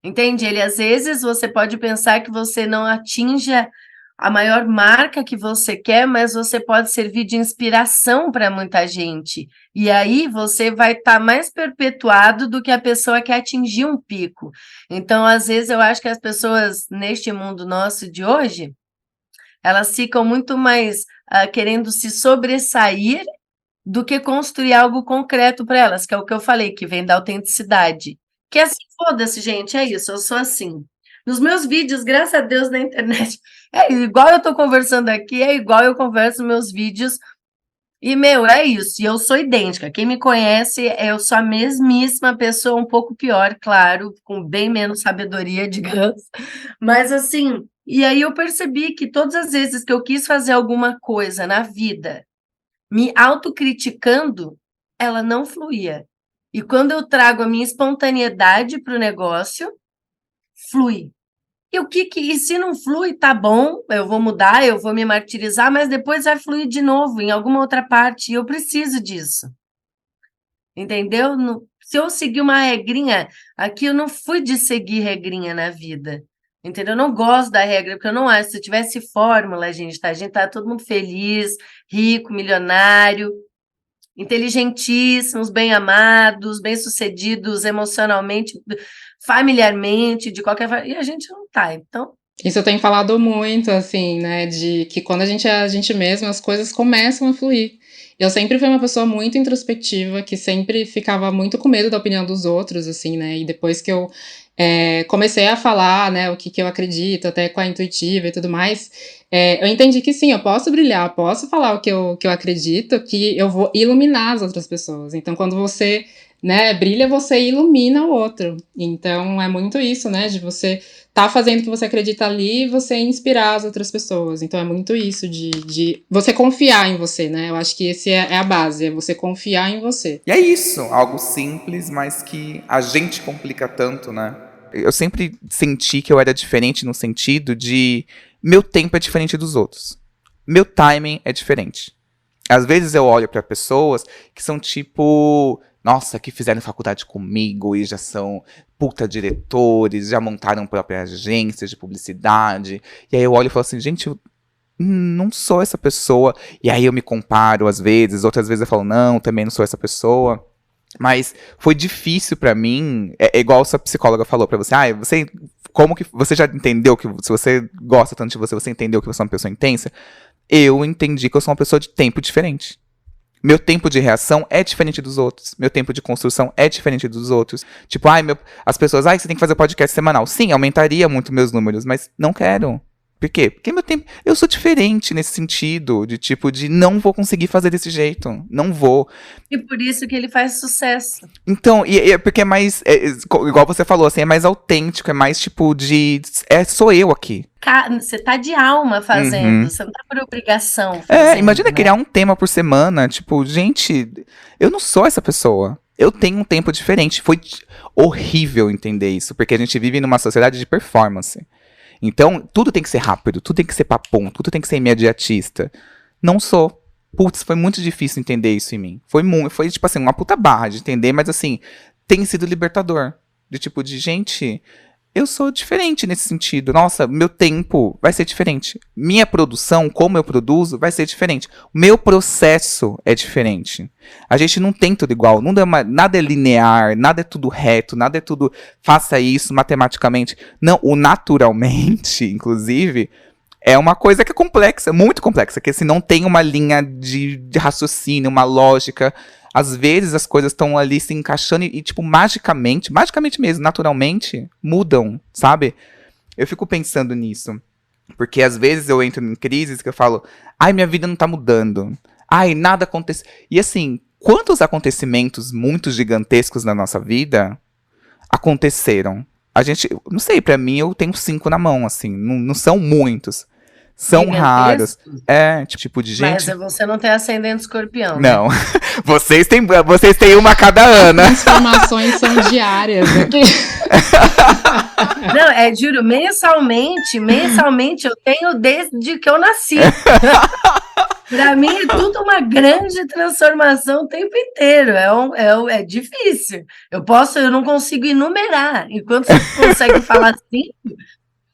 Entende? Ele, às vezes, você pode pensar que você não atinja a maior marca que você quer, mas você pode servir de inspiração para muita gente. E aí você vai estar mais perpetuado do que a pessoa que atingiu um pico. Então, às vezes, eu acho que as pessoas, neste mundo nosso de hoje, elas ficam muito mais querendo se sobressair do que construir algo concreto para elas, que é o que eu falei, que vem da autenticidade. Que é assim, foda-se, gente, é isso, eu sou assim. Nos meus vídeos, graças a Deus, na internet, é igual eu estou conversando aqui, é igual eu converso nos meus vídeos. E, meu, é isso, e eu sou idêntica. Quem me conhece, eu sou a mesmíssima pessoa, um pouco pior, claro, com bem menos sabedoria, digamos. Mas, assim, e aí eu percebi que todas as vezes que eu quis fazer alguma coisa na vida, me autocriticando, ela não fluía. E quando eu trago a minha espontaneidade para o negócio, flui. E se não flui, tá bom, eu vou mudar, eu vou me martirizar, mas depois vai fluir de novo em alguma outra parte, e eu preciso disso. Entendeu? Se eu seguir uma regrinha, aqui eu não fui de seguir regrinha na vida. Entendeu? Eu não gosto da regra, porque eu não acho, se eu tivesse fórmula, gente tá todo mundo feliz, rico, milionário, inteligentíssimos, bem amados, bem-sucedidos emocionalmente, familiarmente, de qualquer forma, e a gente não tá, então... Isso eu tenho falado muito, assim, né, de que quando a gente é a gente mesmo, as coisas começam a fluir. Eu sempre fui uma pessoa muito introspectiva, que sempre ficava muito com medo da opinião dos outros, assim, né, e depois que eu comecei a falar, né, o que eu acredito, até com a intuitiva e tudo mais, eu entendi que sim, eu posso brilhar, posso falar o que eu acredito, que eu vou iluminar as outras pessoas. Então, quando você, né, brilha, você ilumina o outro. Então, é muito isso, né, de você tá fazendo o que você acredita ali e você inspirar as outras pessoas. Então, é muito isso de você confiar em você, né? Eu acho que esse é a base, é você confiar em você. E é isso, algo simples, mas que a gente complica tanto, né? Eu sempre senti que eu era diferente no sentido de meu tempo é diferente dos outros. Meu timing é diferente. Às vezes eu olho para pessoas que são tipo... Nossa, que fizeram faculdade comigo e já são puta diretores, já montaram própria agência de publicidade. E aí eu olho e falo assim, gente, eu não sou essa pessoa. E aí eu me comparo às vezes, outras vezes eu falo, não, também não sou essa pessoa. Mas foi difícil pra mim, igual essa psicóloga falou pra você, como que você já entendeu que se você gosta tanto de você, você entendeu que você é uma pessoa intensa? Eu entendi que eu sou uma pessoa de tempo diferente. Meu tempo de reação é diferente dos outros. Meu tempo de construção é diferente dos outros. Tipo, as pessoas, você tem que fazer podcast semanal. Sim, aumentaria muito meus números, mas não quero. Por quê? Porque meu tempo. Eu sou diferente nesse sentido. De tipo, de não vou conseguir fazer desse jeito. Não vou. E por isso que ele faz sucesso. Então, e é porque é mais. Igual você falou, assim, é mais autêntico, é mais tipo de. Sou eu aqui. Você tá de alma fazendo, Uhum. você não tá por obrigação fazendo, Imagina né? criar um tema por semana. Tipo, gente, eu não sou essa pessoa. Eu tenho um tempo diferente. Foi horrível entender isso, porque a gente vive numa sociedade de performance. Então, tudo tem que ser rápido, tudo tem que ser papum, tudo tem que ser imediatista. Não sou. Putz, foi muito difícil entender isso em mim. Foi tipo assim, uma puta barra de entender, mas assim, tem sido libertador. De tipo, de gente, eu sou diferente nesse sentido. Nossa, meu tempo vai ser diferente. Minha produção, como eu produzo, vai ser diferente. O meu processo é diferente. A gente não tem tudo igual. Nada é linear, nada é tudo reto, nada é tudo faça isso matematicamente. Não, o naturalmente, inclusive, é uma coisa que é complexa, muito complexa. Que se não tem uma linha de raciocínio, uma lógica. Às vezes as coisas estão ali se encaixando e, tipo, magicamente mesmo, naturalmente, mudam, sabe? Eu fico pensando nisso. Porque às vezes eu entro em crises que eu falo, ai, minha vida não tá mudando. Ai, nada acontece. E assim, quantos acontecimentos muito gigantescos na nossa vida aconteceram? Não sei, pra mim eu tenho 5 na mão, assim, não são muitos. São raros. Tipo de gente. Mas você não tem ascendente escorpião, né? Não. Vocês têm uma a cada ano. As transformações são diárias aqui. Não, juro, mensalmente eu tenho desde que eu nasci. Pra mim é tudo uma grande transformação o tempo inteiro. É difícil. Eu não consigo enumerar. Enquanto você consegue falar 5,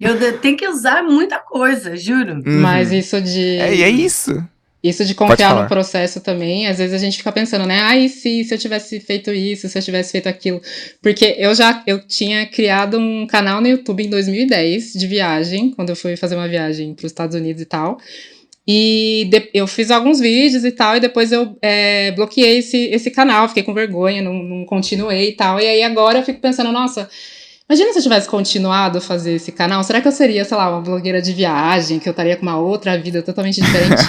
eu tenho que usar muita coisa, juro. Mas isso de. É isso. Isso de confiar no processo também, às vezes a gente fica pensando, né? Ai, se eu tivesse feito isso, se eu tivesse feito aquilo. Porque eu tinha criado um canal no YouTube em 2010 de viagem, quando eu fui fazer uma viagem para os Estados Unidos e tal. E eu fiz alguns vídeos e tal, e depois eu bloqueei esse canal, fiquei com vergonha, não continuei e tal. E aí agora eu fico pensando, nossa, imagina se eu tivesse continuado a fazer esse canal, será que eu seria, sei lá, uma blogueira de viagem, que eu estaria com uma outra vida totalmente diferente?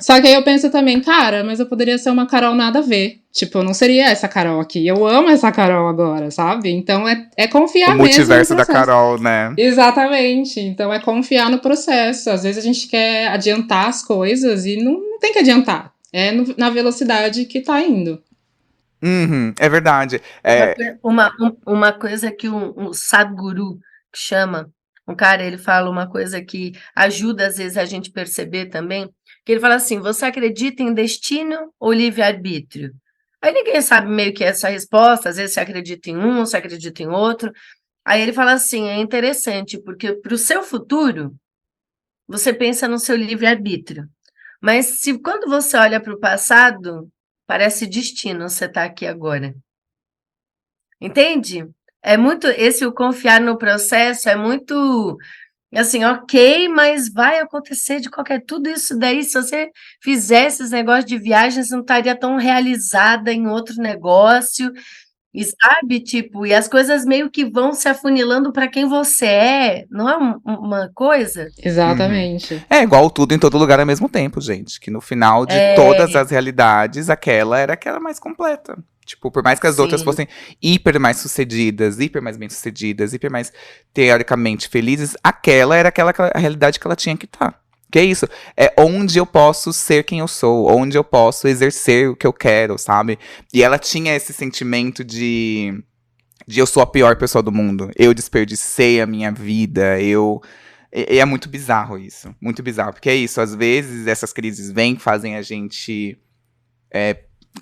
Só que aí eu penso também, cara, mas eu poderia ser uma Carol nada a ver. Tipo, eu não seria essa Carol aqui. Eu amo essa Carol agora, sabe? Então é confiar mesmo. O multiverso da Carol, né? Exatamente. Então é confiar no processo. Às vezes a gente quer adiantar as coisas e não tem que adiantar. É na velocidade que tá indo. É verdade. Uma coisa que um Sadhguru chama, um cara, ele fala uma coisa que ajuda às vezes a gente perceber também, que ele fala assim, você acredita em destino ou livre-arbítrio? Aí ninguém sabe meio que essa resposta, às vezes você acredita em um, você acredita em outro. Aí ele fala assim, é interessante, porque para o seu futuro, você pensa no seu livre-arbítrio. Mas quando você olha para o passado, parece destino você estar aqui agora. Entende? O confiar no processo é muito, assim, ok, mas vai acontecer de tudo isso daí, se você fizesse esses negócios de viagem, você não estaria tão realizada em outro negócio, e sabe, tipo, e as coisas meio que vão se afunilando para quem você é, não é uma coisa? Exatamente. É igual tudo em todo lugar ao mesmo tempo, gente, que no final de todas as realidades, aquela era aquela mais completa. Tipo, por mais que as outras fossem hiper mais sucedidas, hiper mais bem sucedidas, hiper mais teoricamente felizes, aquela era a realidade que ela tinha que estar. Que é isso, é onde eu posso ser quem eu sou, onde eu posso exercer o que eu quero, sabe? E ela tinha esse sentimento de eu sou a pior pessoa do mundo, eu desperdicei a minha vida, E é muito bizarro isso, muito bizarro. Porque é isso, às vezes essas crises fazem a gente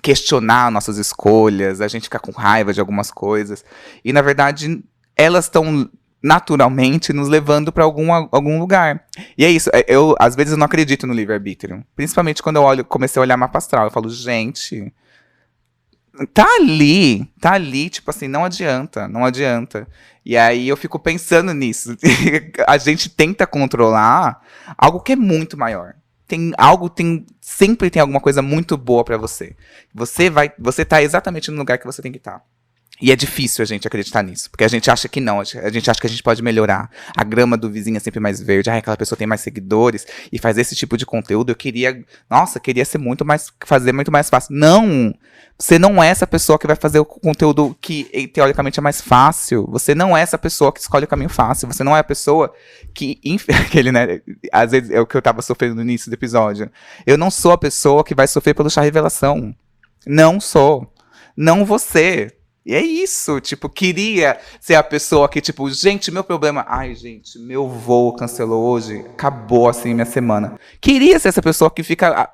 questionar nossas escolhas, a gente ficar com raiva de algumas coisas. E, na verdade, elas estão naturalmente nos levando para algum lugar. E é isso, às vezes eu não acredito no livre-arbítrio. Principalmente quando eu comecei a olhar mapa astral. Eu falo, gente, tá ali, tipo assim, não adianta. E aí eu fico pensando nisso. A gente tenta controlar algo que é muito maior. Sempre tem alguma coisa muito boa pra você. Você tá exatamente no lugar que você tem que estar. E é difícil a gente acreditar nisso, porque a gente acha que não, a gente acha que a gente pode melhorar. A grama do vizinho é sempre mais verde, aquela pessoa tem mais seguidores e faz esse tipo de conteúdo. Eu queria, nossa, queria ser muito mais, fazer muito mais fácil. Não! Você não é essa pessoa que vai fazer o conteúdo que teoricamente é mais fácil. Você não é essa pessoa que escolhe o caminho fácil. Você não é a pessoa que, aquele, né, às vezes é o que eu tava sofrendo no início do episódio. Eu não sou a pessoa que vai sofrer pelo chá revelação. Não sou. Não você. E é isso, tipo, queria ser a pessoa que, tipo, gente, meu problema... Ai, gente, meu voo cancelou hoje, acabou, assim, minha semana. Queria ser essa pessoa que fica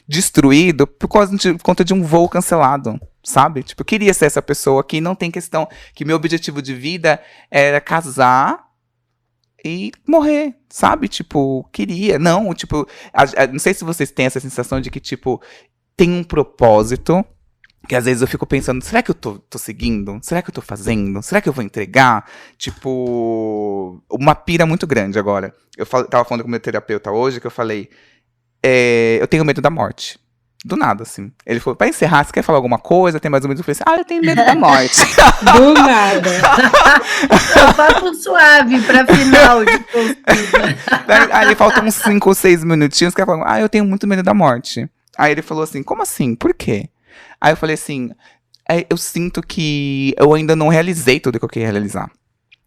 destruído por conta de um voo cancelado, sabe? Tipo, queria ser essa pessoa que não tem questão... Que meu objetivo de vida era casar e morrer, sabe? Tipo, queria. Não, tipo... não sei se vocês têm essa sensação de que, tipo, tem um propósito... Que às vezes eu fico pensando, será que eu tô seguindo? Será que eu tô fazendo? Será que eu vou entregar? Tipo, uma pira muito grande agora. Eu tava falando com o meu terapeuta hoje, que eu falei, eu tenho medo da morte. Do nada, assim. Ele falou, pra encerrar, você quer falar alguma coisa? Tem mais ou menos? Eu falei assim, eu tenho medo da morte. Do nada. Um papo suave pra final de consulta. Aí faltam uns 5 ou 6 minutinhos, que ela falou, eu tenho muito medo da morte. Aí ele falou assim, como assim? Por quê? Aí eu falei assim, eu sinto que eu ainda não realizei tudo que eu queria realizar.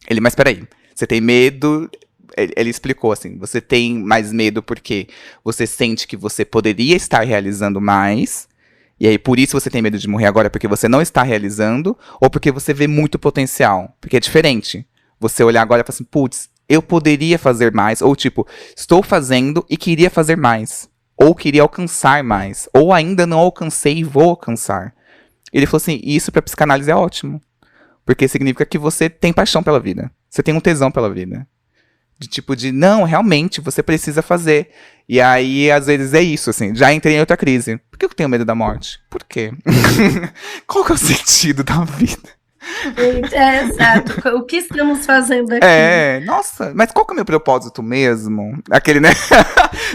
Ele, mas peraí, você tem medo... Ele explicou assim, você tem mais medo porque você sente que você poderia estar realizando mais, e aí por isso você tem medo de morrer agora, porque você não está realizando, ou porque você vê muito potencial. Porque é diferente. Você olhar agora e falar assim, putz, eu poderia fazer mais, ou tipo, estou fazendo e queria fazer mais. Ou queria alcançar mais. Ou ainda não alcancei e vou alcançar. Ele falou assim, isso pra psicanálise é ótimo. Porque significa que você tem paixão pela vida. Você tem um tesão pela vida. De tipo de, não, realmente, você precisa fazer. E aí, às vezes, é isso, assim. Já entrei em outra crise. Por que eu tenho medo da morte? Por quê? Qual que é o sentido da vida? Exato. O que estamos fazendo aqui? Nossa, mas qual que é o meu propósito mesmo? Aquele, né?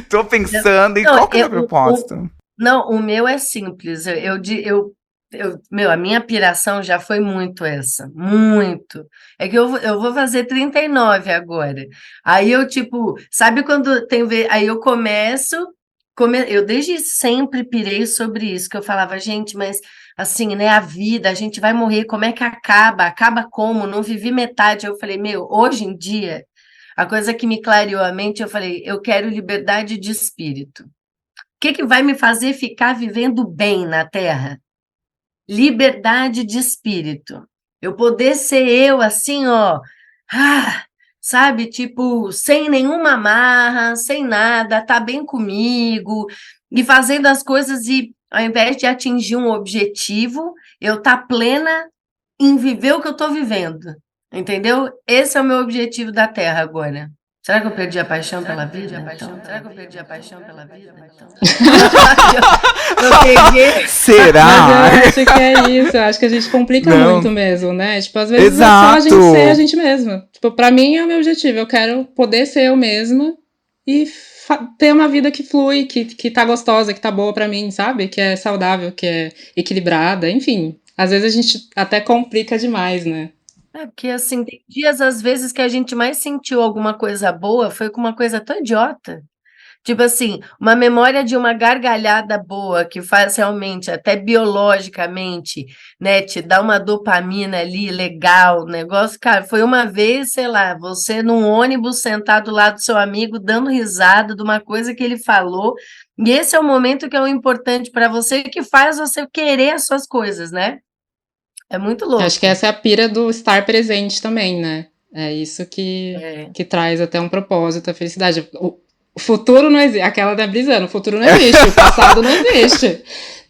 Tô pensando em qual que é o meu propósito. Não, o meu é simples. A minha piração já foi muito essa. Muito. É que eu vou fazer 39 agora. Aí eu, tipo, sabe quando tem... Aí eu começo... Eu desde sempre pirei sobre isso, que eu falava, gente, mas... Assim, né, a vida, a gente vai morrer, como é que acaba? Acaba como? Não vivi metade. Eu falei, hoje em dia, a coisa que me clareou a mente, eu falei, eu quero liberdade de espírito. O que vai me fazer ficar vivendo bem na Terra? Liberdade de espírito. Eu poder ser eu, assim, ó, sabe, tipo, sem nenhuma amarra, sem nada, tá bem comigo, e fazendo as coisas e ao invés de atingir um objetivo, eu estar plena em viver o que eu estou vivendo. Entendeu? Esse é o meu objetivo da Terra agora. Será que eu perdi a paixão pela vida? Será que eu perdi a paixão pela vida? Eu peguei... Será? Mas eu acho que é isso. Eu acho que a gente complica muito mesmo, né? Tipo, às vezes é só a gente ser a gente mesma. Tipo, pra mim é o meu objetivo. Eu quero poder ser eu mesma e ter uma vida que flui, que tá gostosa, que tá boa pra mim, sabe? Que é saudável, que é equilibrada, enfim. Às vezes a gente até complica demais, né? Porque assim, tem dias às vezes que a gente mais sentiu alguma coisa boa foi com uma coisa tão idiota. Tipo assim, uma memória de uma gargalhada boa que faz realmente, até biologicamente, né, te dá uma dopamina ali legal, negócio, cara, foi uma vez, sei lá, você num ônibus sentado lá do seu amigo dando risada de uma coisa que ele falou, e esse é o momento que é o importante para você, que faz você querer as suas coisas, né? É muito louco. Eu acho que essa é a pira do estar presente também, né? É isso que traz até um propósito, a felicidade. O futuro não existe, aquela da Brisana, o futuro não existe, o passado não existe.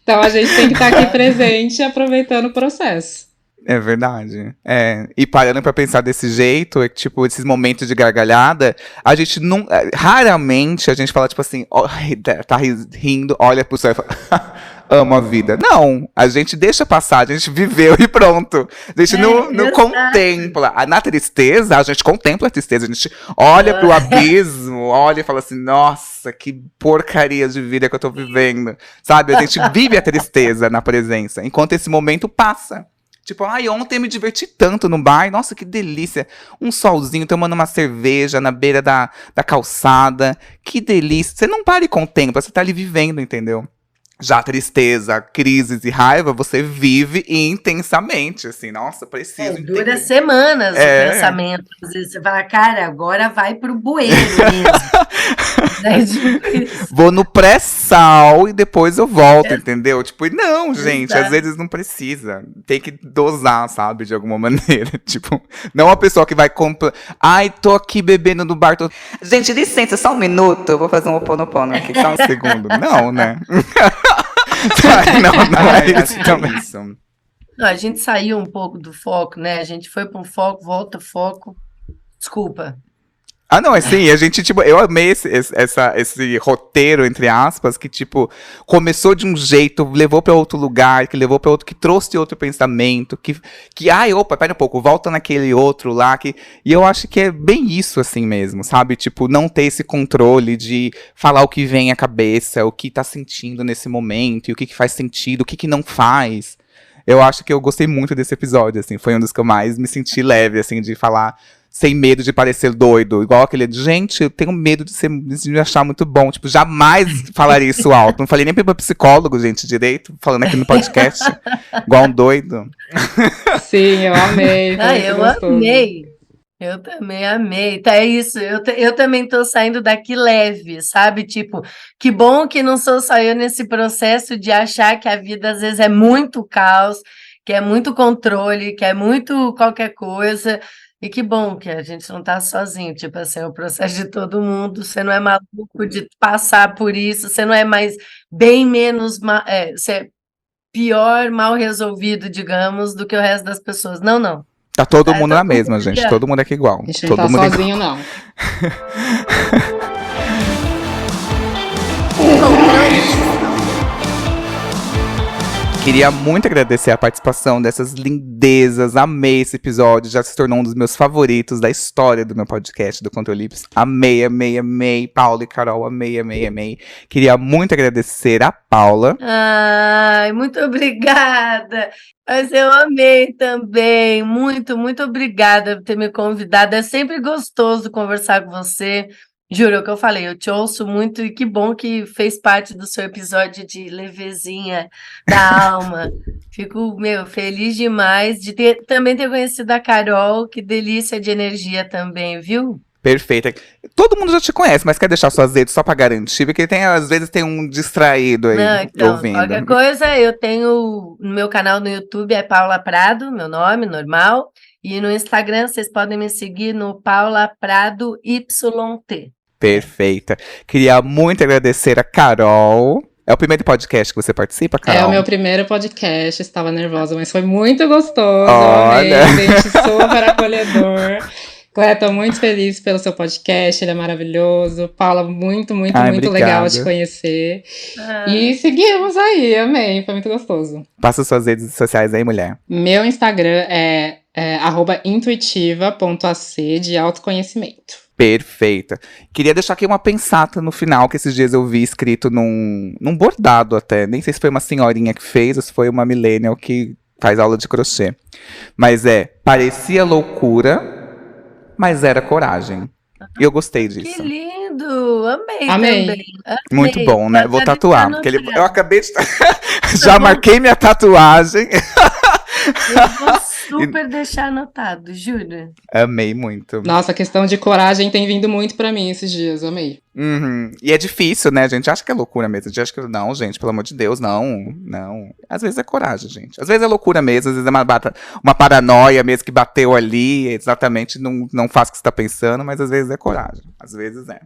Então a gente tem que estar aqui presente e aproveitando o processo. É verdade. E parando pra pensar desse jeito, é que, tipo, esses momentos de gargalhada, a gente não... Raramente a gente fala, tipo assim, tá rindo, olha pro céu e fala, amo a vida. Não, a gente deixa passar, a gente viveu e pronto. A gente não contempla. Na tristeza, a gente contempla a tristeza, a gente olha pro abismo, olha e fala assim, nossa, que porcaria de vida que eu tô vivendo. Sabe, a gente vive a tristeza na presença, enquanto esse momento passa. Tipo, ai, ontem eu me diverti tanto no bar. Nossa, que delícia. Um solzinho, tomando uma cerveja na beira da calçada. Que delícia. Você não para e contempla, você tá ali vivendo, entendeu? Já tristeza, crises e raiva, você vive intensamente, assim. Nossa, preciso Dura entender. semanas o pensamento. Às vezes você fala, cara, agora vai pro bueiro mesmo. Né? Tipo isso. Vou no pré-sal e depois eu volto, entendeu? Tipo, não, gente, Exato. às vezes não precisa. Tem que dosar, sabe, de alguma maneira. Tipo, não a pessoa que vai comprar. Ai, tô aqui bebendo no bar. Gente, licença, só um minuto. Eu vou fazer um oponopono aqui. Só um segundo. Não, né? não é isso também. Não, a gente saiu um pouco do foco, né? A gente foi para um foco, volta foco. Desculpa. Ah, não, assim, a gente, tipo, eu amei esse roteiro, entre aspas, que, tipo, começou de um jeito, levou pra outro lugar, que levou pra outro, que trouxe outro pensamento, ai, opa, pera um pouco, volta naquele outro lá, e eu acho que é bem isso, assim mesmo, sabe? Tipo, não ter esse controle de falar o que vem à cabeça, o que tá sentindo nesse momento, e o que faz sentido, o que não faz. Eu acho que eu gostei muito desse episódio, assim, foi um dos que eu mais me senti leve, assim, de falar sem medo de parecer doido. Igual aquele, gente, eu tenho medo de me achar muito bom. Tipo, jamais falaria isso alto. Não falei nem pra psicólogo, gente, direito, falando aqui no podcast. Igual um doido. Sim, eu amei. Foi muito Eu gostoso. amei. Eu também amei. Tá, é isso. Eu também tô saindo daqui leve, sabe? Tipo, que bom que não sou só eu nesse processo de achar que a vida às vezes é muito caos, que é muito controle, que é muito qualquer coisa. E que bom que a gente não está sozinho, tipo assim, é o processo de todo mundo, você não é maluco de passar por isso, você não é mais bem menos, você é pior, mal resolvido, digamos, do que o resto das pessoas. Não, não. Tá todo mundo na mesma, gente. Todo mundo aqui igual. A gente não Todo tá mundo sozinho, não. Queria muito agradecer a participação dessas lindezas. Amei esse episódio. Já se tornou um dos meus favoritos da história do meu podcast, do Controlips. Amei, amei, amei. Paula e Carol, amei, amei, amei. Queria muito agradecer a Paula. Ai, muito obrigada. Mas eu amei também. Muito, muito obrigada por ter me convidado. É sempre gostoso conversar com você. Juro, é o que eu falei, eu te ouço muito e que bom que fez parte do seu episódio de levezinha da alma. Fico, feliz demais de também ter conhecido a Carol, que delícia de energia também, viu? Perfeita. Todo mundo já te conhece, mas quer deixar suas redes só pra garantir? Porque às vezes tem um distraído aí Não, então, ouvindo. qualquer coisa, eu tenho no meu canal no YouTube, é Paula Prado, meu nome, normal. E no Instagram, vocês podem me seguir no Paula Prado YT. Perfeita. Queria muito agradecer a Carol. É o primeiro podcast que você participa, Carol? É o meu primeiro podcast, estava nervosa, mas foi muito gostoso. Olha. Amei, gente, super acolhedor. Cléia, tô muito feliz pelo seu podcast, ele é maravilhoso. Paula, muito, muito, muito legal de conhecer. E seguimos aí, amei, foi muito gostoso. Passa suas redes sociais aí, mulher. Meu Instagram é @intuitiva.ac, de autoconhecimento. Perfeita. Queria deixar aqui uma pensata no final, que esses dias eu vi escrito num bordado até. Nem sei se foi uma senhorinha que fez ou se foi uma millennial que faz aula de crochê. Mas parecia loucura, mas era coragem. E eu gostei disso. Que lindo! Amei. Amei. Também. Amei. Muito bom, né? Vou tatuar. Porque Anotado. eu acabei de... Já marquei minha tatuagem. Eu vou super deixar anotado, juro. Amei muito. Nossa, a questão de coragem tem vindo muito pra mim esses dias, amei. Uhum. E é difícil, né, gente? Acha que é loucura mesmo. A gente acha que não, gente, pelo amor de Deus, não. Às vezes é coragem, gente. Às vezes é loucura mesmo, às vezes é uma paranoia mesmo que bateu ali, exatamente, não faz o que você tá pensando, mas às vezes é coragem. Às vezes é.